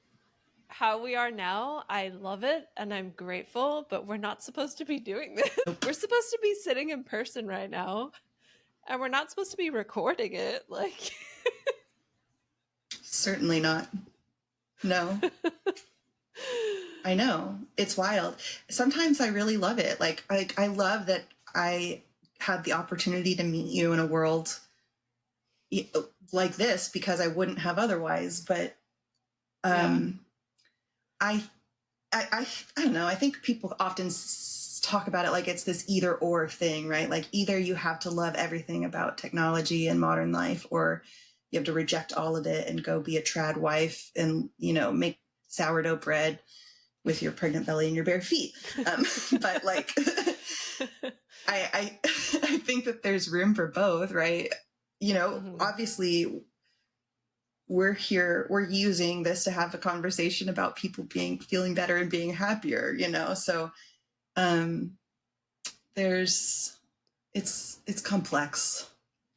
how we are now. I love it and I'm grateful, but we're not supposed to be doing this. We're supposed to be sitting in person right now, and we're not supposed to be recording it. Like, certainly not. No. I know. It's wild. Sometimes I really love it. Like I love that I had the opportunity to meet you in a world like this because I wouldn't have otherwise. But I don't know. I think people often talk about it like it's this either or thing, right? Like either you have to love everything about technology and modern life, or you have to reject all of it and go be a trad wife and, make sourdough bread with your pregnant belly and your bare feet. But like, I think that there's room for both, right? Obviously we're using this to have a conversation about people feeling better and being happier, So, it's complex.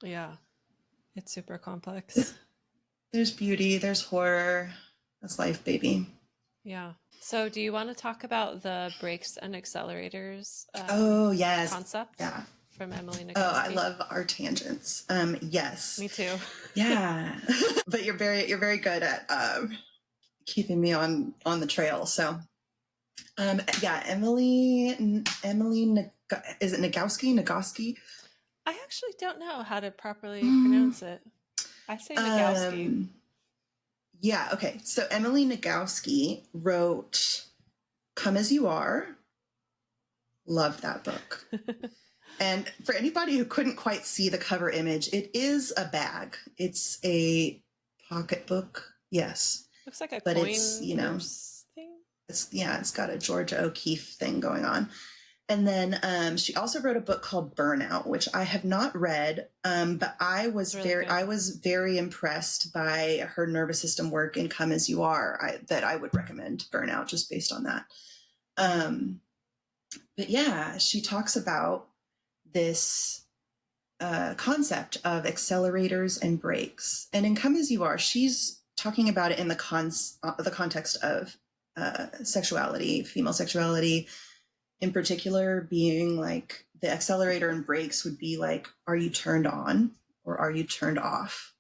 Yeah. It's super complex. There's beauty, there's horror. That's life, baby. Yeah. So do you want to talk about the brakes and accelerators concept? Yeah. From Emily Nagoski? Oh, I love our tangents. Yes. Me too. Yeah. But you're very good at keeping me on the trail. So Emily, is it Nagoski? I actually don't know how to properly pronounce it. I say Nagoski. Yeah, okay. So Emily Nagoski wrote Come As You Are. Love that book. And for anybody who couldn't quite see the cover image, it is a bag. It's a pocketbook. Yes. Looks like a but coin it's, thing. It's got a Georgia O'Keeffe thing going on. And then she also wrote a book called Burnout, which I have not read, but I was very impressed by her nervous system work in Come As You Are. That I would recommend Burnout just based on that. But yeah, she talks about this concept of accelerators and brakes. And in Come As You Are, she's talking about it in the context of sexuality, female sexuality, in particular being like the accelerator and brakes would be like, are you turned on or are you turned off?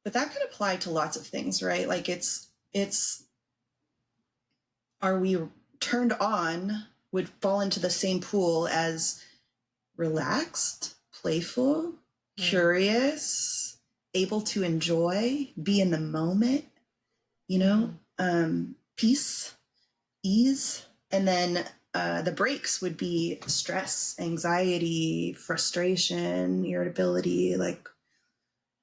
but that could apply to lots of things, right? Like it's are we turned on would fall into the same pool as relaxed, playful, curious, able to enjoy, be in the moment, you know, peace, ease. And then the breaks would be stress, anxiety, frustration, irritability, like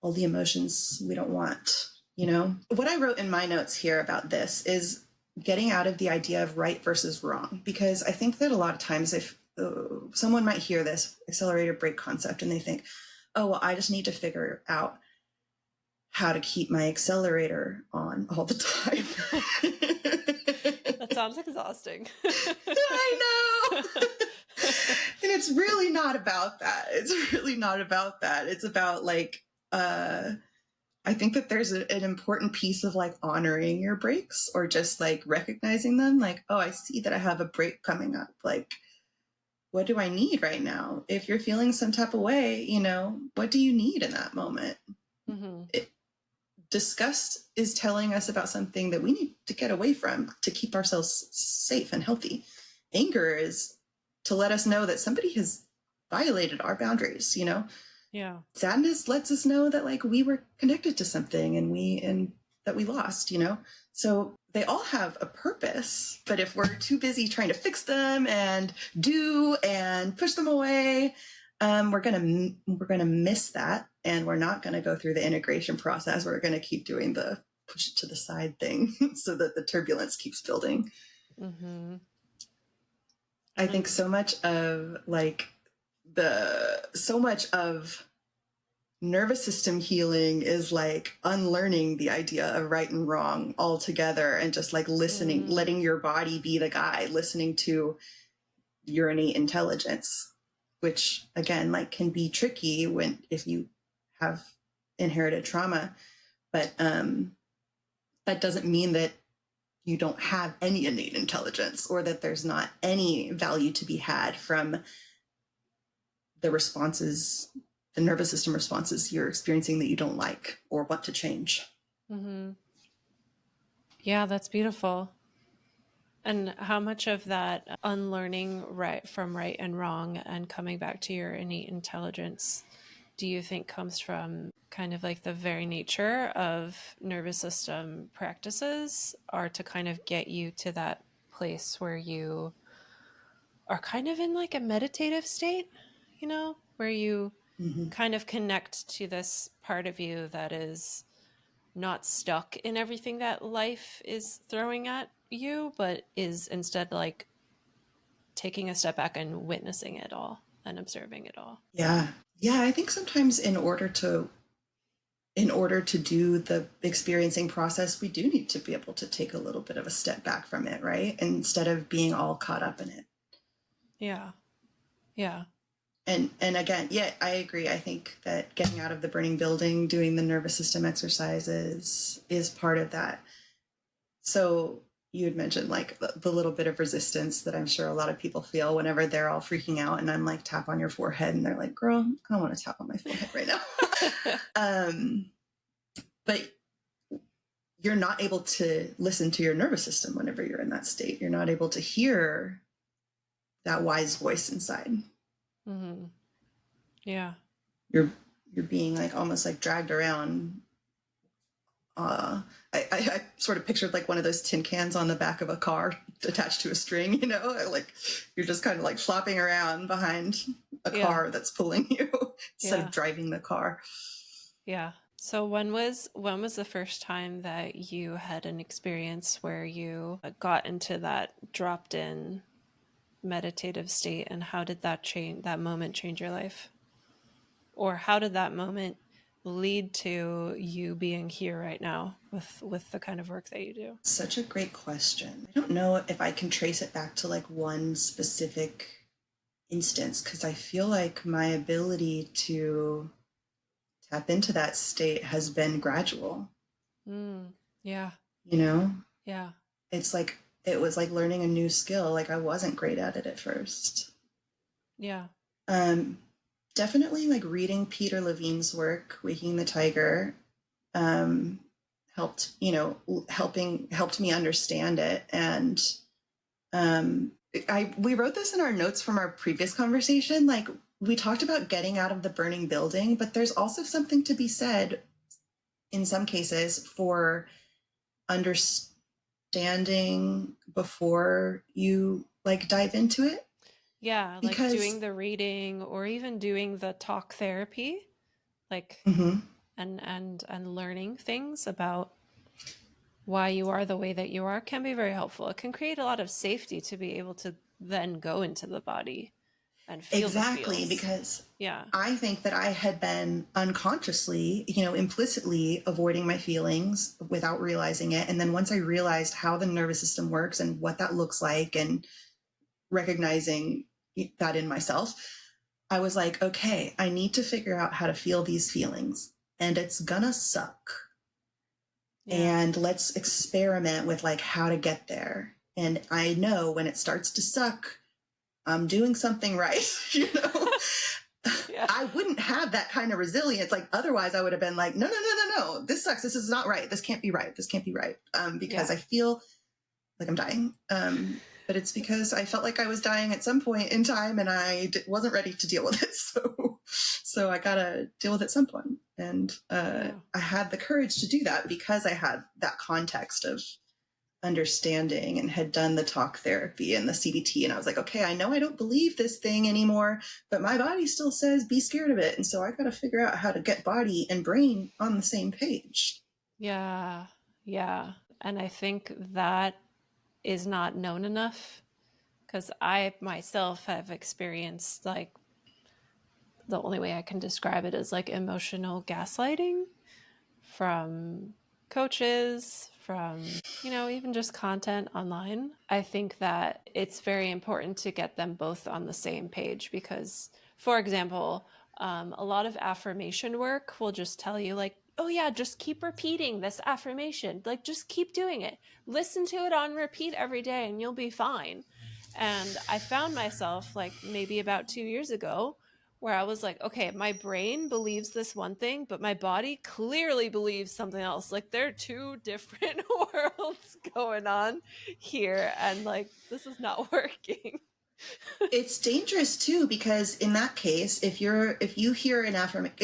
all the emotions we don't want, you know? What I wrote in my notes here about this is getting out of the idea of right versus wrong, because I think that a lot of times if someone might hear this accelerator brake concept and they think, oh, well, I just need to figure out how to keep my accelerator on all the time. That sounds exhausting. I know. And it's really not about that. It's really not about that. It's about like, I think that there's an important piece of like honoring your breaks, or just like recognizing them. Like, oh, I see that I have a break coming up. Like, what do I need right now? If you're feeling some type of way, you know, what do you need in that moment? Disgust is telling us about something that we need to get away from to keep ourselves safe and healthy. Anger is to let us know that somebody has violated our boundaries, you know? Yeah. Sadness lets us know that like we were connected to something and that we lost, you know? So they all have a purpose, but if we're too busy trying to fix them and do and push them away, we're gonna miss that, and we're not gonna go through the integration process. We're gonna keep doing the push it to the side thing so that the turbulence keeps building. I think so much of nervous system healing is like unlearning the idea of right and wrong altogether, and just like listening, letting your body be the guide, listening to your innate intelligence, which again, like can be tricky if you have inherited trauma, but that doesn't mean that you don't have any innate intelligence, or that there's not any value to be had from the responses, the nervous system responses you're experiencing that you don't like or want to change. Yeah, that's beautiful. And how much of that unlearning from right and wrong and coming back to your innate intelligence do you think comes from kind of like the very nature of nervous system practices, or to kind of get you to that place where you are kind of in like a meditative state, you know, where you kind of connect to this part of you that is not stuck in everything that life is throwing at you, but is instead like taking a step back and witnessing it all and observing it all. Yeah. Yeah. I think sometimes in order to do the experiencing process, we do need to be able to take a little bit of a step back from it, right? Instead of being all caught up in it. Yeah. Yeah. And again, yeah, I agree. I think that getting out of the burning building, doing the nervous system exercises is part of that. So you had mentioned like the little bit of resistance that I'm sure a lot of people feel whenever they're all freaking out, and I'm like, tap on your forehead, and they're like, girl, I don't want to tap on my forehead right now. But you're not able to listen to your nervous system whenever you're in that state. You're not able to hear that wise voice inside. Yeah. You're being like almost like dragged around. I sort of pictured like one of those tin cans on the back of a car attached to a string, you know, like you're just kind of like flopping around behind a car that's pulling you instead of driving the car. Yeah. So when was the first time that you had an experience where you got into that dropped in meditative state, and how did that moment change your life? Or how did that moment lead to you being here right now with the kind of work that you do? Such a great question. I don't know if I can trace it back to like one specific instance, because I feel like my ability to tap into that state has been gradual. Yeah. You know? Yeah. It's like, it was like learning a new skill. Like I wasn't great at it at first. Yeah. Definitely like reading Peter Levine's work, Waking the Tiger, um, helped, helped me understand it. And we wrote this in our notes from our previous conversation. Like, we talked about getting out of the burning building, but there's also something to be said in some cases for understanding before you like dive into it. Yeah, like Because doing the reading or even doing the talk therapy, like mhm, and learning things about why you are the way that you are can be very helpful. It can create a lot of safety to be able to then go into the body and feel the exactly, feels. because Yeah. I think that I had been unconsciously, implicitly avoiding my feelings without realizing it. And then once I realized how the nervous system works and what that looks like, and recognizing that in myself, I was like, okay, I need to figure out how to feel these feelings, and it's gonna suck. Yeah. And let's experiment with like how to get there. And I know when it starts to suck, I'm doing something right, Yeah. I wouldn't have that kind of resilience. Like, otherwise I would have been like, no, no, no, no, no, this sucks. This is not right. This can't be right. This can't be right. Because Yeah. I feel like I'm dying. But it's because I felt like I was dying at some point in time, and I wasn't ready to deal with it. So I gotta deal with it at some point. And Yeah. I had the courage to do that because I had that context of understanding and had done the talk therapy and the CBT. And I was like, okay, I know I don't believe this thing anymore, but my body still says be scared of it. And so I got to figure out how to get body and brain on the same page. Yeah. Yeah. And I think that is not known enough because I myself have experienced like the only way I can describe it is like emotional gaslighting from coaches, from, even just content online. I think that it's very important to get them both on the same page because, for example, a lot of affirmation work will just tell you, like, oh, yeah, just keep repeating this affirmation. Like, just keep doing it. Listen to it on repeat every day and you'll be fine. And I found myself, like, maybe about 2 years ago, where I was like, okay, my brain believes this one thing, but my body clearly believes something else. Like, there are two different worlds going on here, and like, this is not working. It's dangerous too, because in that case, if you hear an affirmation,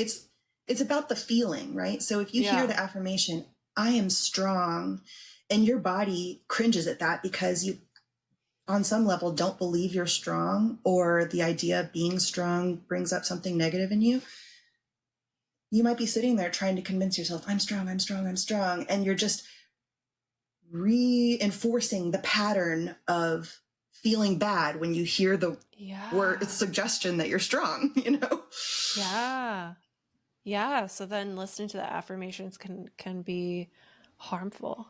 it's about the feeling, right? So if you hear Yeah. the affirmation, I am strong, and your body cringes at that because you, on some level, don't believe you're strong, or the idea of being strong brings up something negative in you, you might be sitting there trying to convince yourself, I'm strong, I'm strong, I'm strong. And you're just reinforcing the pattern of feeling bad when you hear the word Yeah. suggestion that you're strong. Yeah. Yeah. So then listening to the affirmations can be harmful.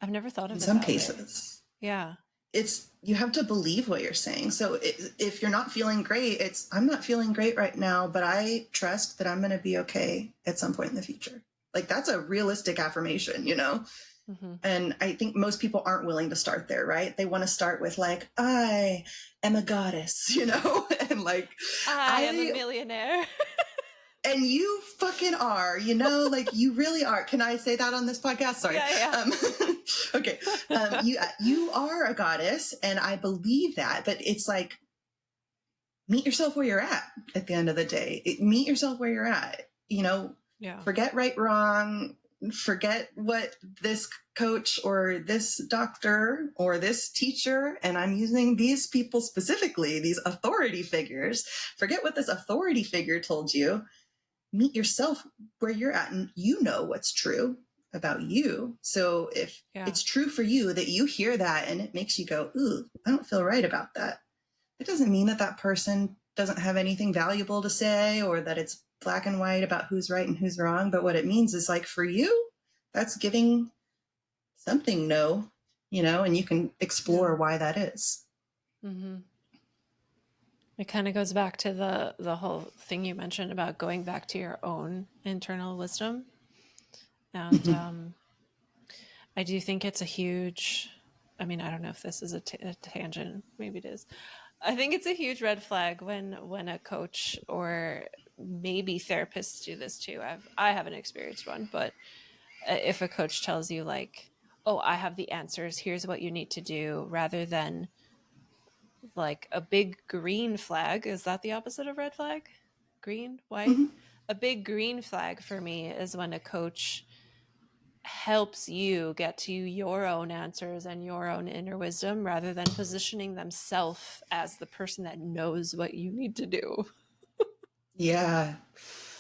I've never thought In of it some that way. cases, Yeah. you have to believe what you're saying. So if you're not feeling great, I'm not feeling great right now, but I trust that I'm going to be okay at some point in the future. Like, that's a realistic affirmation. Mm-hmm. And I think most people aren't willing to start there, right? They want to start with like, I am a goddess, and like, I am a I, millionaire. and you fucking are, like, you really are. Can I say that on this podcast? Sorry. Yeah. Okay. You are a goddess, and I believe that, but it's like, meet yourself where you're at the end of the day. Meet yourself where you're at. Yeah. Forget right, wrong, forget what this coach or this doctor or this teacher, and I'm using these people specifically, these authority figures, forget what this authority figure told you. Meet yourself where you're at, and you know what's true about you. So if Yeah. it's true for you that you hear that and it makes you go, ooh, I don't feel right about that, it doesn't mean that that person doesn't have anything valuable to say, or that it's black and white about who's right and who's wrong. But what it means is, like, for you, that's giving something and you can Yeah. explore why that is. Mm-hmm. It kind of goes back to the whole thing you mentioned about going back to your own internal wisdom. And I do think it's a huge, I mean, I don't know if this is a tangent, maybe it is. I think it's a huge red flag when a coach or maybe therapists do this too. I haven't experienced one, but if a coach tells you like, oh, I have the answers, here's what you need to do, rather than like a big green flag. Is that the opposite of red flag? Green, white? Mm-hmm. A big green flag for me is when a coach helps you get to your own answers and your own inner wisdom rather than positioning themselves as the person that knows what you need to do. Yeah.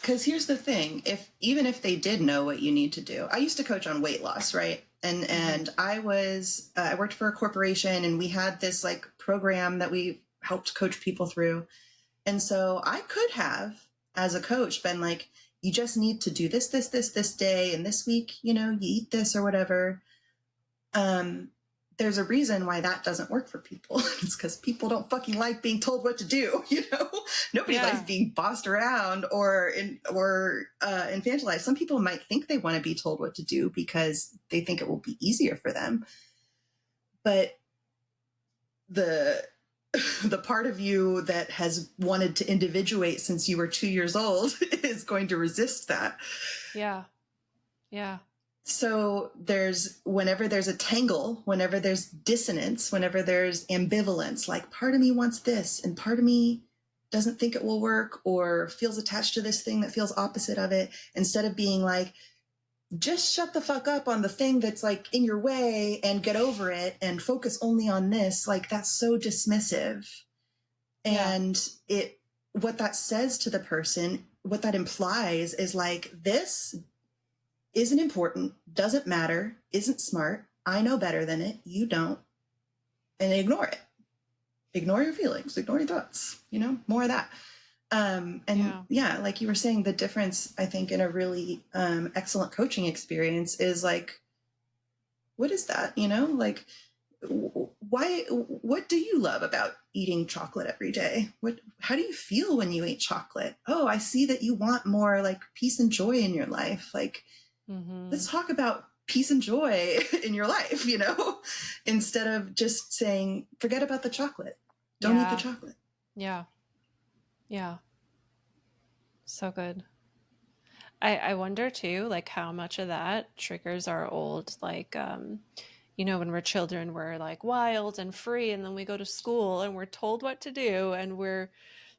Because here's the thing, even if they did know what you need to do, I used to coach on weight loss, right? And I worked for a corporation, and we had this like program that we helped coach people through. And so I could have, as a coach, been like, you just need to do this day, and this week, you eat this or whatever. There's a reason why that doesn't work for people. It's because people don't fucking like being told what to do. Nobody likes being bossed around or infantilized. Some people might think they want to be told what to do because they think it will be easier for them. But the part of you that has wanted to individuate since you were 2 years old is going to resist that. Yeah. Yeah. So whenever there's a tangle, whenever there's dissonance, whenever there's ambivalence, like part of me wants this and part of me doesn't think it will work or feels attached to this thing that feels opposite of it, instead of being like, just shut the fuck up on the thing that's like in your way and get over it and focus only on this. Like, that's so dismissive. Yeah. And what that says to the person, what that implies is like, this isn't important, doesn't matter, isn't smart. I know better than it. You don't. And ignore it. Ignore your feelings, ignore your thoughts, more of that. Like you were saying, the difference, I think, in a really excellent coaching experience is like, what is that? Like, what do you love about eating chocolate every day? How do you feel when you eat chocolate? Oh, I see that you want more like peace and joy in your life. Like, let's talk about peace and joy in your life, instead of just saying, forget about the chocolate. Don't eat the chocolate. Yeah. Yeah. So good. I wonder too, like how much of that triggers our old, like, when we're children, we're like wild and free, and then we go to school and we're told what to do and we're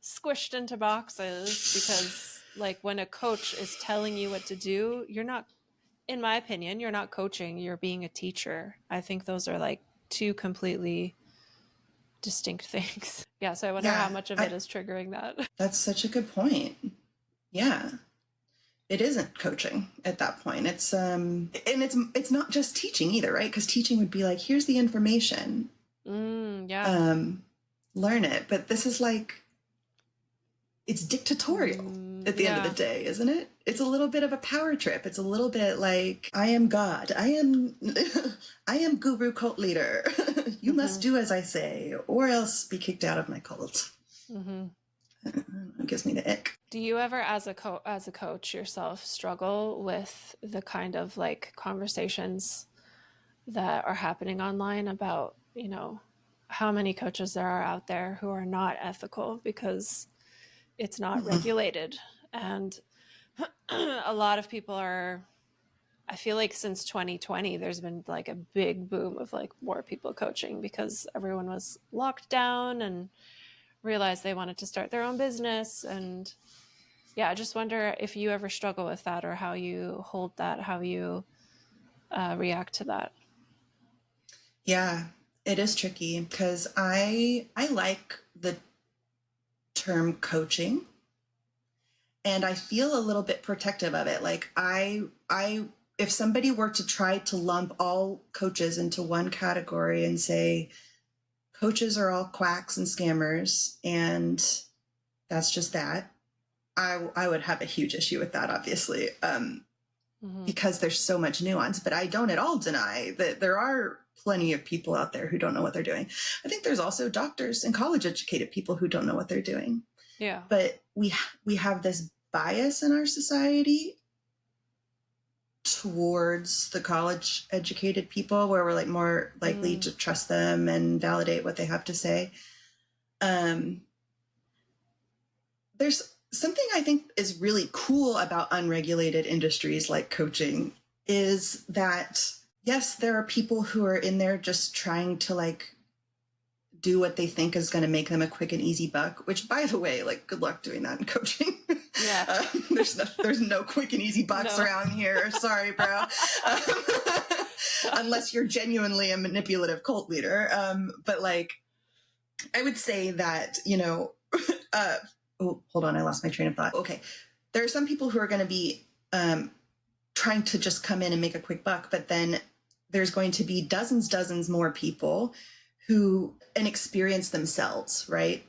squished into boxes because like when a coach is telling you what to do, you're not, in my opinion, you're not coaching, you're being a teacher. I think those are like two completely distinct things. Yeah. So I wonder how much of it is triggering that. That's such a good point. Yeah. It isn't coaching at that point. It's and it's not just teaching either, right? Because teaching would be like, here's the information. Learn it. But this is like, it's dictatorial at the end of the day, isn't it? It's a little bit of a power trip. It's a little bit like, I am God. I am guru cult leader. You must do as I say, or else be kicked out of my cult. It gives me the ick. Do you ever, as a coach yourself, struggle with the kind of like conversations that are happening online about, how many coaches there are out there who are not ethical because it's not regulated? And a lot of people are, I feel like since 2020, there's been like a big boom of like more people coaching because everyone was locked down and realized they wanted to start their own business. And I just wonder if you ever struggle with that or how you hold that, how you react to that. Yeah, it is tricky because I like the term coaching and I feel a little bit protective of it. Like if somebody were to try to lump all coaches into one category and say, coaches are all quacks and scammers, and that's just that, I would have a huge issue with that, obviously, because there's so much nuance. But I don't at all deny that there are plenty of people out there who don't know what they're doing. I think there's also doctors and college-educated people who don't know what they're doing. Yeah. But we have this bias in our society towards the college-educated people where we're like more likely to trust them and validate what they have to say. There's something I think is really cool about unregulated industries like coaching is that, yes, there are people who are in there just trying to like do what they think is going to make them a quick and easy buck, which, by the way, like, good luck doing that in coaching. Yeah. There's no quick and easy bucks around here. Sorry, bro. Unless you're genuinely a manipulative cult leader. But like, I would say that, oh, hold on. I lost my train of thought. Okay. There are some people who are going to be trying to just come in and make a quick buck, but then there's going to be dozens more people who experience themselves, right?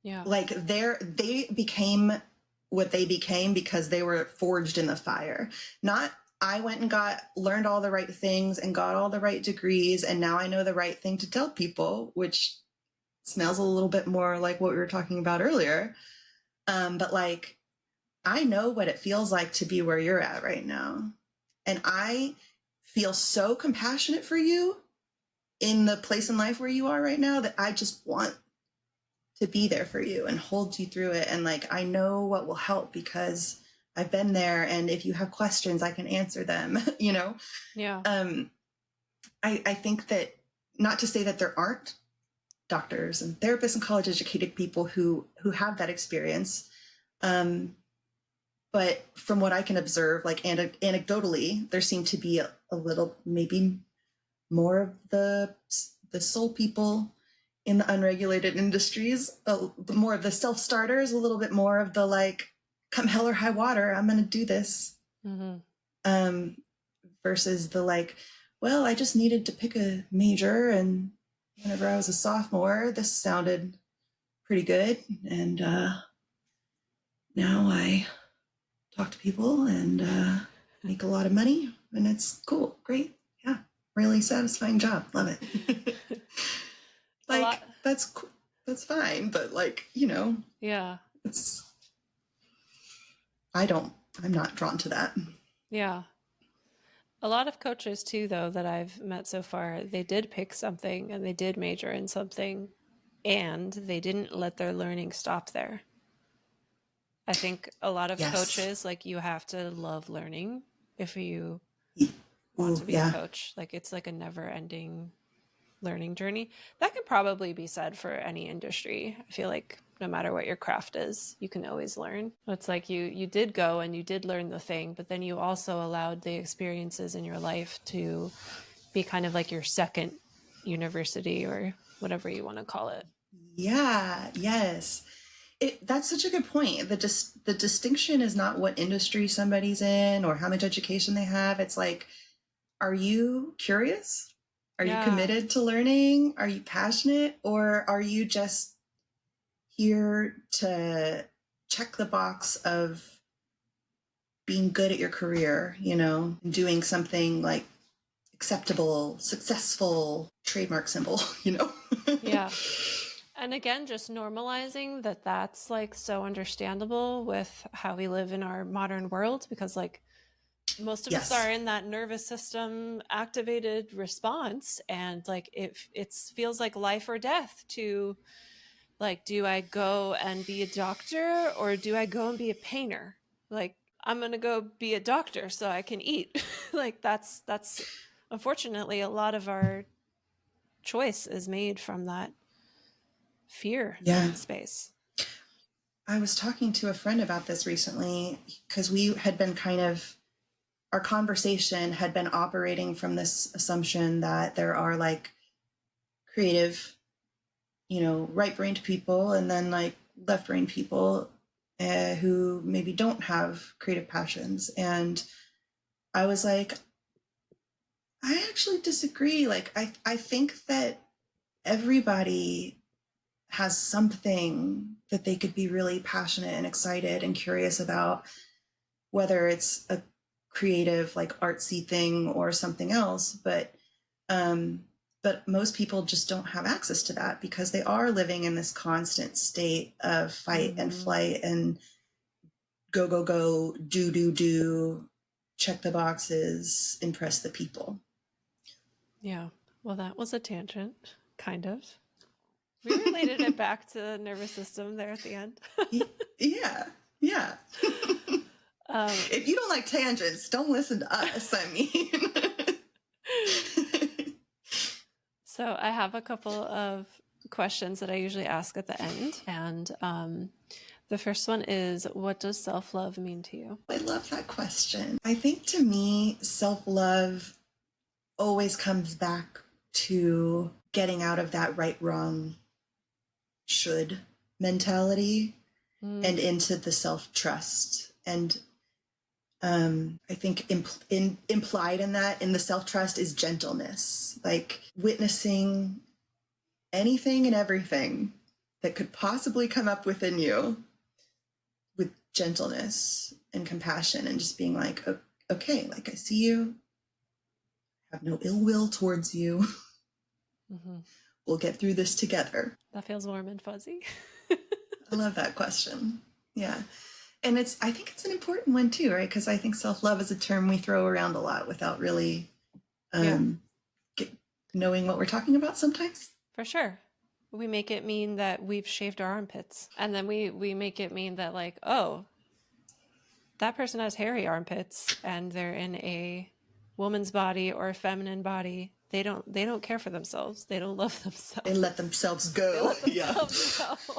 Yeah. Like they became what they became because they were forged in the fire. Not I went and learned all the right things and got all the right degrees, and now I know the right thing to tell people, which smells a little bit more like what we were talking about earlier. But like, I know what it feels like to be where you're at right now. And I feel so compassionate for you in the place in life where you are right now that I just want to be there for you and hold you through it. And like, I know what will help because I've been there. And if you have questions, I can answer them, Yeah. I think that, not to say that there aren't doctors and therapists and college educated people who have that experience. But from what I can observe, like anecdotally, there seem to be a little, maybe more of the soul people in the unregulated industries, more of the self-starters, a little bit more of the like, come hell or high water, I'm going to do this. Mm-hmm. Versus the like, well, I just needed to pick a major, and whenever I was a sophomore, this sounded pretty good. And now I talk to people and make a lot of money, and it's cool. Great. Yeah. Really satisfying job. Love it. Like, that's cool. That's fine. But like, Yeah. I'm not drawn to that. Yeah. A lot of coaches too, though, that I've met so far, they did pick something and they did major in something, and they didn't let their learning stop there. I think a lot of coaches, like, you have to love learning if you want to be a coach. Like, it's like a never ending learning journey. That could probably be said for any industry. I feel like no matter what your craft is, you can always learn. It's like you did go and you did learn the thing, but then you also allowed the experiences in your life to be kind of like your second university, or whatever you want to call it. Yeah. Yes. That's such a good point. The distinction is not what industry somebody's in or how much education they have. It's like, are you curious? Are you committed to learning? Are you passionate? Or are you just here to check the box of being good at your career, doing something like acceptable, successful, trademark symbol, Yeah. And again, just normalizing that that's like so understandable with how we live in our modern world, because like most of us are in that nervous system activated response, and like it feels like life or death to like, do I go and be a doctor or do I go and be a painter? Like, I'm going to go be a doctor so I can eat. Like that's unfortunately a lot of our choice is made from that fear space. I was talking to a friend about this recently because we had been our conversation had been operating from this assumption that there are like creative, right-brained people and then like left-brained people who maybe don't have creative passions. And I was like, I actually disagree. Like, I think that everybody has something that they could be really passionate and excited and curious about, whether it's a creative, like artsy thing or something else. But most people just don't have access to that because they are living in this constant state of fight and flight and go, do, check the boxes, impress the people. Yeah. Well, that was a tangent, kind of. We related it back to the nervous system there at the end. Yeah. Yeah. If you don't like tangents, don't listen to us. I mean, so I have a couple of questions that I usually ask at the end. And the first one is, what does self-love mean to you? I love that question. I think to me, self-love always comes back to getting out of that right, wrong, should mentality and into the self-trust. And I think implied in that, in the self-trust, is gentleness, like witnessing anything and everything that could possibly come up within you with gentleness and compassion, and just being like, okay, like I see you, I have no ill will towards you. Mm-hmm. We'll get through this together. That feels warm and fuzzy. I love that question. Yeah. And I think it's an important one too, right? Because I think self-love is a term we throw around a lot without really knowing what we're talking about sometimes. For sure. We make it mean that we've shaved our armpits. And then we make it mean that, like, oh, that person has hairy armpits and they're in a woman's body or a feminine body. They don't care for themselves. They don't love themselves. They let themselves go. They let themselves go.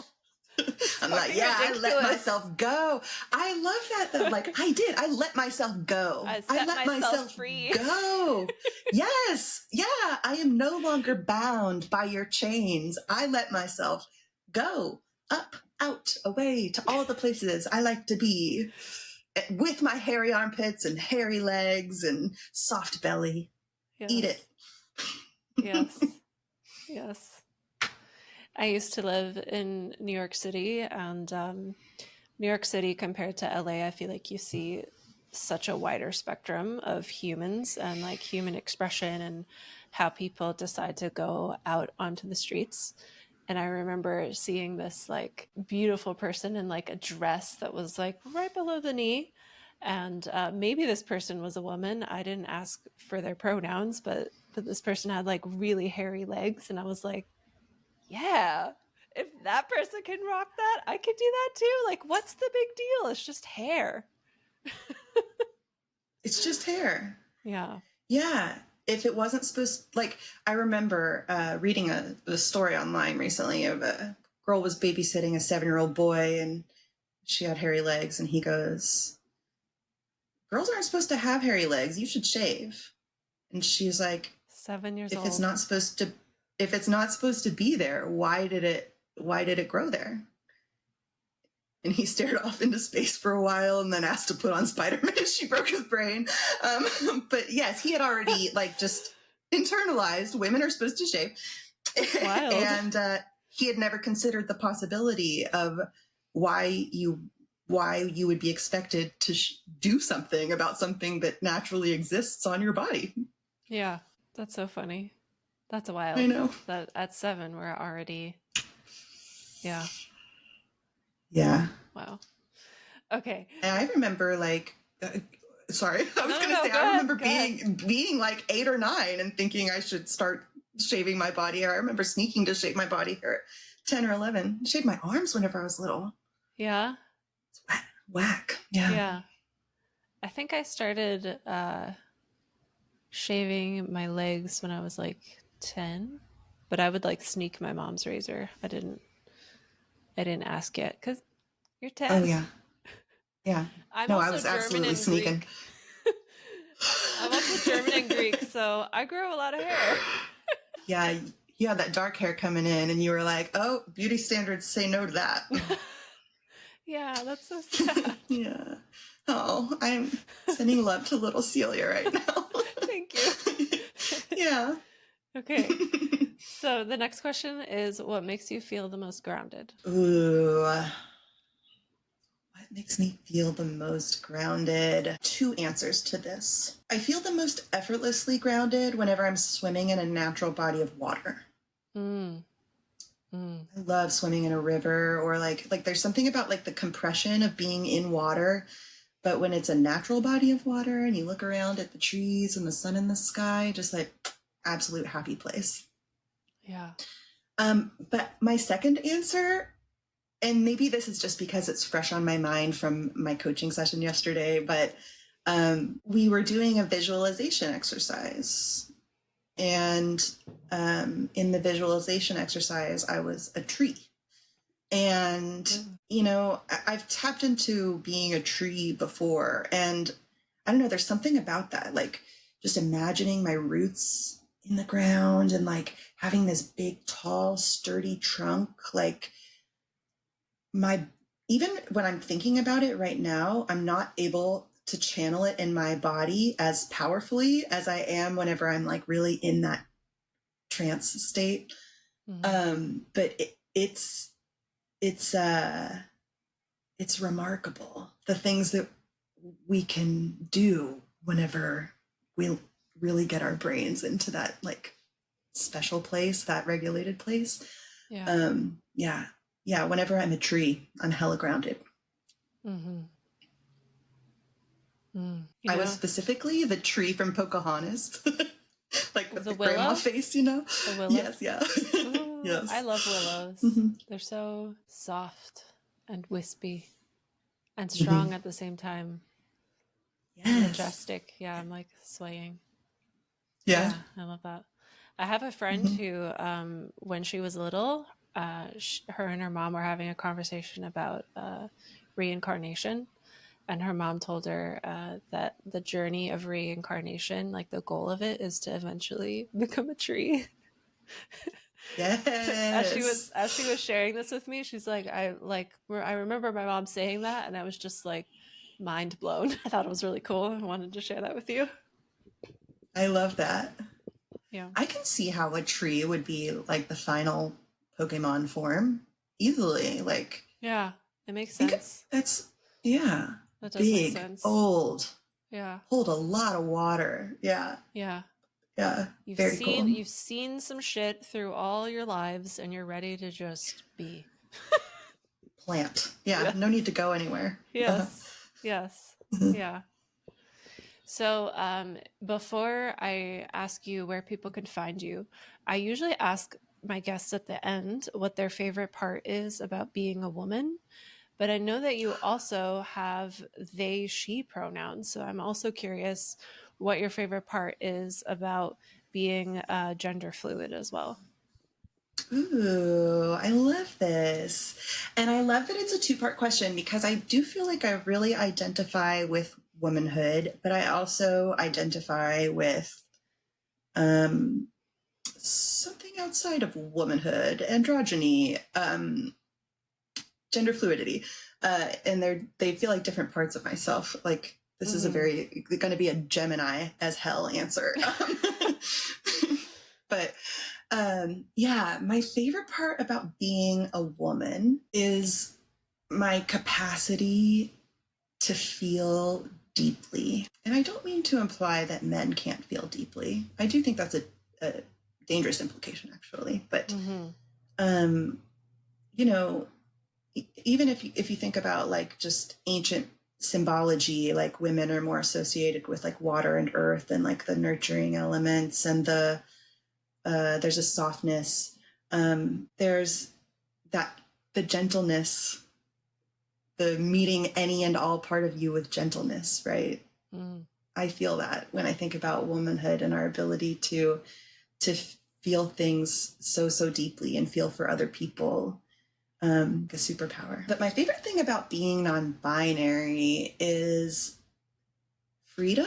I'm like, yeah, ridiculous. I let myself go. I love that though. Like, I let myself go. I let myself free. Go. Yes. Yeah. I am no longer bound by your chains. I let myself go up, out, away to all the places I like to be, with my hairy armpits and hairy legs and soft belly. Yes. Eat it. Yes. Yes. I used to live in New York City, and New York City compared to LA, I feel like you see such a wider spectrum of humans and like human expression and how people decide to go out onto the streets. And I remember seeing this like beautiful person in like a dress that was like right below the knee. And maybe this person was a woman. I didn't ask for their pronouns, but this person had like really hairy legs. And I was like, yeah, if that person can rock that, I could do that too. Like, what's the big deal? It's just hair. It's just hair. Yeah. Yeah. If it wasn't supposed, like, I remember reading a story online recently of a girl was babysitting a 7-year-old boy, and she had hairy legs, and he goes, girls aren't supposed to have hairy legs. You should shave. And she's like, 7 years old. If it's not supposed to be there, why did it grow there? And he stared off into space for a while and then asked to put on Spider-Man. She broke his brain. But yes, he had already like just internalized women are supposed to shave. That's wild. And he had never considered the possibility of why you would be expected to do something about something that naturally exists on your body. Yeah, that's so funny. That's wild. I know. That at 7, we're already, yeah. Yeah. Wow. Okay. And I remember like, sorry, I was going to say, I remember being like 8 or 9 and thinking I should start shaving my body hair. I remember sneaking to shave my body hair at 10 or 11. I shaved my arms whenever I was little. Yeah. It's whack. Yeah. Yeah. I think I started shaving my legs when I was like 10, but I would like sneak my mom's razor. I didn't ask yet because you're 10. Oh yeah. Yeah. I was German absolutely sneaking. I'm also German and Greek, so I grew a lot of hair. Yeah, you had that dark hair coming in and you were like, oh, beauty standards say no to that. Yeah, that's so sad. Yeah. Oh, I'm sending love to little Celia right now. Thank you. Yeah. Okay. So the next question is, what makes you feel the most grounded? Ooh. What makes me feel the most grounded? 2 answers to this. I feel the most effortlessly grounded whenever I'm swimming in a natural body of water. I love swimming in a river, or like there's something about like the compression of being in water. But when it's a natural body of water and you look around at the trees and the sun in the sky, just like absolute happy place. Yeah. But my second answer, and maybe this is just because it's fresh on my mind from my coaching session yesterday, but we were doing a visualization exercise. And in the visualization exercise, I was a tree. And, you know, I've tapped into being a tree before. And I don't know, there's something about that, like just imagining my roots in the ground and like having this big, tall, sturdy trunk. Like even when I'm thinking about it right now, I'm not able to channel it in my body as powerfully as I am whenever I'm like really in that trance state. But it's remarkable the things that we can do whenever we really get our brains into that like special place, that regulated place. Yeah, whenever I'm a tree, I'm hella grounded. I was specifically the tree from Pocahontas. Like with the grandma face, you know? The willow? Yes, yeah. Yes. I love willows. They're so soft and wispy and strong at the same time. Yes. Majestic. Yeah, I'm like swaying. Yeah, I love that. I have a friend who, when she was little, her and her mom were having a conversation about reincarnation. And her mom told her that the journey of reincarnation, like the goal of it, is to eventually become a tree. Yes. As she was sharing this with me, she's like, I remember my mom saying that, and I was just like mind blown. I thought it was really cool. I wanted to share that with you. I love that. Yeah. I can see how a tree would be like the final Pokemon form easily. Like, yeah, it makes sense. That's that does big, make sense. Old. Yeah. Hold a lot of water. Yeah. Yeah. Yeah. Very cool. You've seen some shit through all your lives, and you're ready to just be. Plant. Yeah. No need to go anywhere. Yes. Yes. Yeah. So before I ask you where people can find you, I usually ask my guests at the end what their favorite part is about being a woman. But I know that you also have they, she pronouns. So I'm also curious what your favorite part is about being gender fluid as well. Ooh, I love this. And I love that it's a two-part question because I do feel like I really identify with womanhood, but I also identify with something outside of womanhood, androgyny, gender fluidity. And they feel like different parts of myself. Like this is going to be a Gemini as hell answer. But yeah, my favorite part about being a woman is my capacity to feel deeply. And I don't mean to imply that men can't feel deeply. I do think that's a dangerous implication, actually. But, you know, even if you think about like just ancient symbology, like women are more associated with like water and earth and like the nurturing elements and there's a softness. There's the gentleness, the meeting any and all part of you with gentleness, right? I feel that when I think about womanhood and our ability to feel things so deeply and feel for other people, the superpower. But my favorite thing about being non-binary is freedom.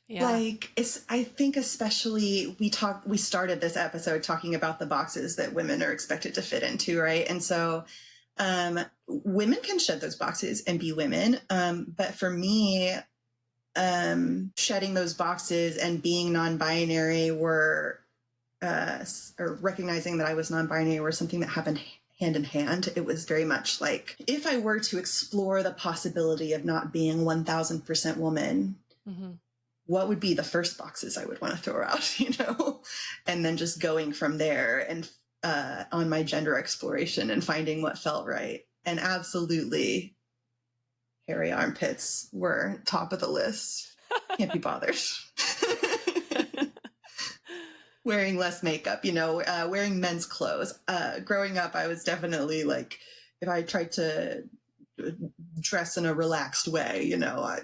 Yeah. Like I think especially we started this episode talking about the boxes that women are expected to fit into, right? And so women can shed those boxes and be women. But for me, shedding those boxes and being non-binary or recognizing that I was non-binary were something that happened hand in hand. It was very much like if I were to explore the possibility of not being 1000% woman, what would be the first boxes I would want to throw out, you know? And then just going from there and on my gender exploration and finding what felt right. And absolutely, hairy armpits were top of the list. Can't be bothered. wearing less makeup, wearing men's clothes. Growing up, I was definitely like, if I tried to dress in a relaxed way,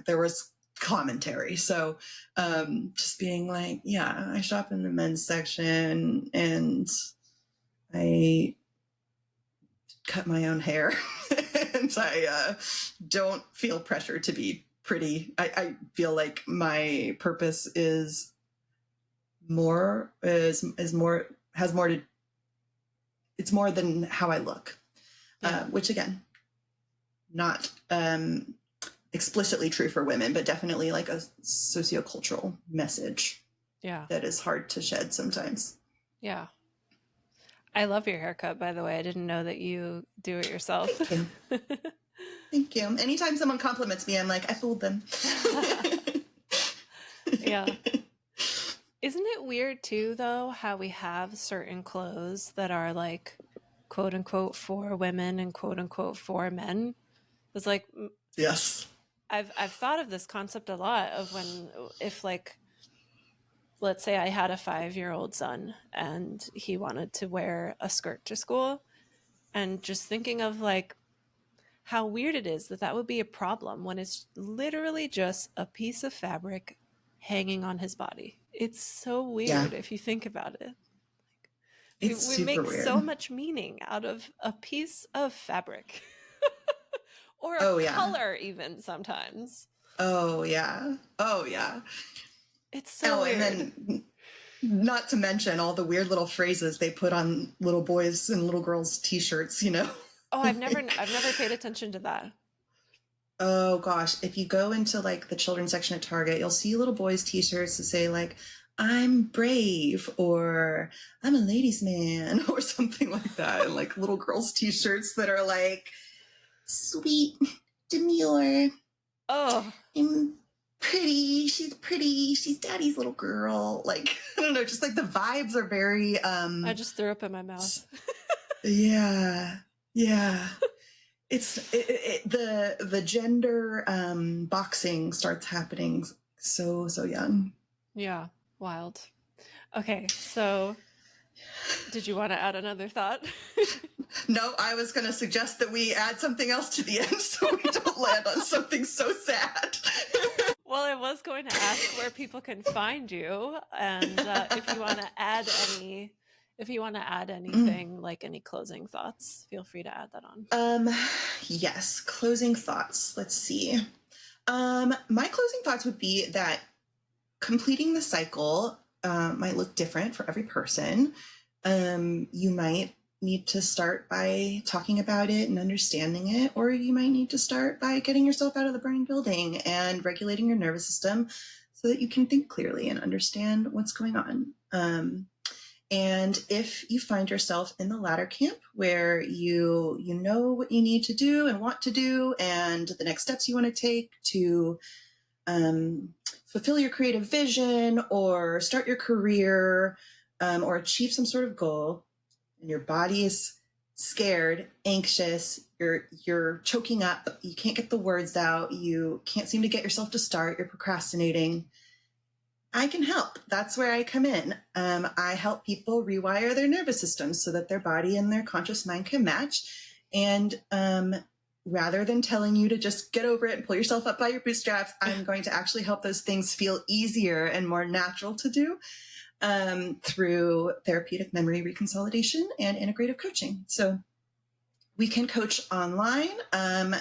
there was commentary. So just being like, yeah, I shop in the men's section and I cut my own hair and I don't feel pressure to be pretty. I feel like my purpose is more has more to, it's more than how I look. Which again, not explicitly true for women, but definitely like a sociocultural message that is hard to shed sometimes. Yeah. I love your haircut, by the way. I didn't know that you do it yourself. Thank you. Thank you. Anytime someone compliments me, I'm like, I fooled them. Yeah. Isn't it weird too, though, how we have certain clothes that are like, quote unquote, for women and quote unquote for men? It's like, yes, I've thought of this concept a lot of if like, let's say I had a 5-year-old son and he wanted to wear a skirt to school, and just thinking of like how weird it is that would be a problem when it's literally just a piece of fabric hanging on his body. It's so weird if you think about it. It's we make weird. so much meaning out of a piece of fabric. Or a color even sometimes. Oh yeah. It's so weird. And then not to mention all the weird little phrases they put on little boys and little girls t-shirts, Oh, I've never paid attention to that. Oh gosh, if you go into like the children's section at Target, you'll see little boys t-shirts that say like, I'm brave, or I'm a ladies' man, or something like that. And like little girls t-shirts that are like, sweet, demure. Oh, I'm pretty, she's daddy's little girl. Like, I don't know, just like the vibes are very I just threw up in my mouth. Yeah. It's the gender boxing starts happening so young. Yeah, wild. Okay, so did you want to add another thought? No, I was going to suggest that we add something else to the end so we don't land on something so sad. Well, I was going to ask where people can find you, and if you want to add anything, like any closing thoughts, feel free to add that on. Yes, closing thoughts. Let's see. My closing thoughts would be that completing the cycle might look different for every person. You might need to start by talking about it and understanding it, or you might need to start by getting yourself out of the burning building and regulating your nervous system so that you can think clearly and understand what's going on. And if you find yourself in the latter camp where you know what you need to do and want to do and the next steps you want to take to fulfill your creative vision or start your career or achieve some sort of goal, and your body is scared, anxious, you're choking up, you can't get the words out, you can't seem to get yourself to start, you're procrastinating, I can help. That's where I come in. I help people rewire their nervous systems so that their body and their conscious mind can match. And rather than telling you to just get over it and pull yourself up by your bootstraps, I'm going to actually help those things feel easier and more natural to do through therapeutic memory reconsolidation and integrative coaching. So we can coach online.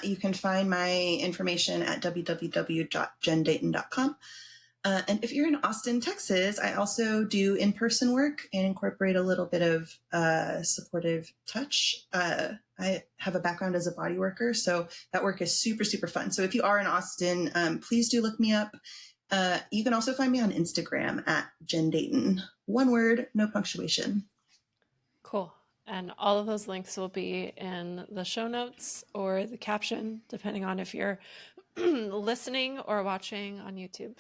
You can find my information at www.jendayton.com. And if you're in Austin, Texas, I also do in-person work and incorporate a little bit of supportive touch. I have a background as a body worker, so that work is super, super fun. So if you are in Austin, please do look me up. You can also find me on Instagram at Jen Dayton. One word, no punctuation. Cool. And all of those links will be in the show notes or the caption, depending on if you're listening or watching on YouTube.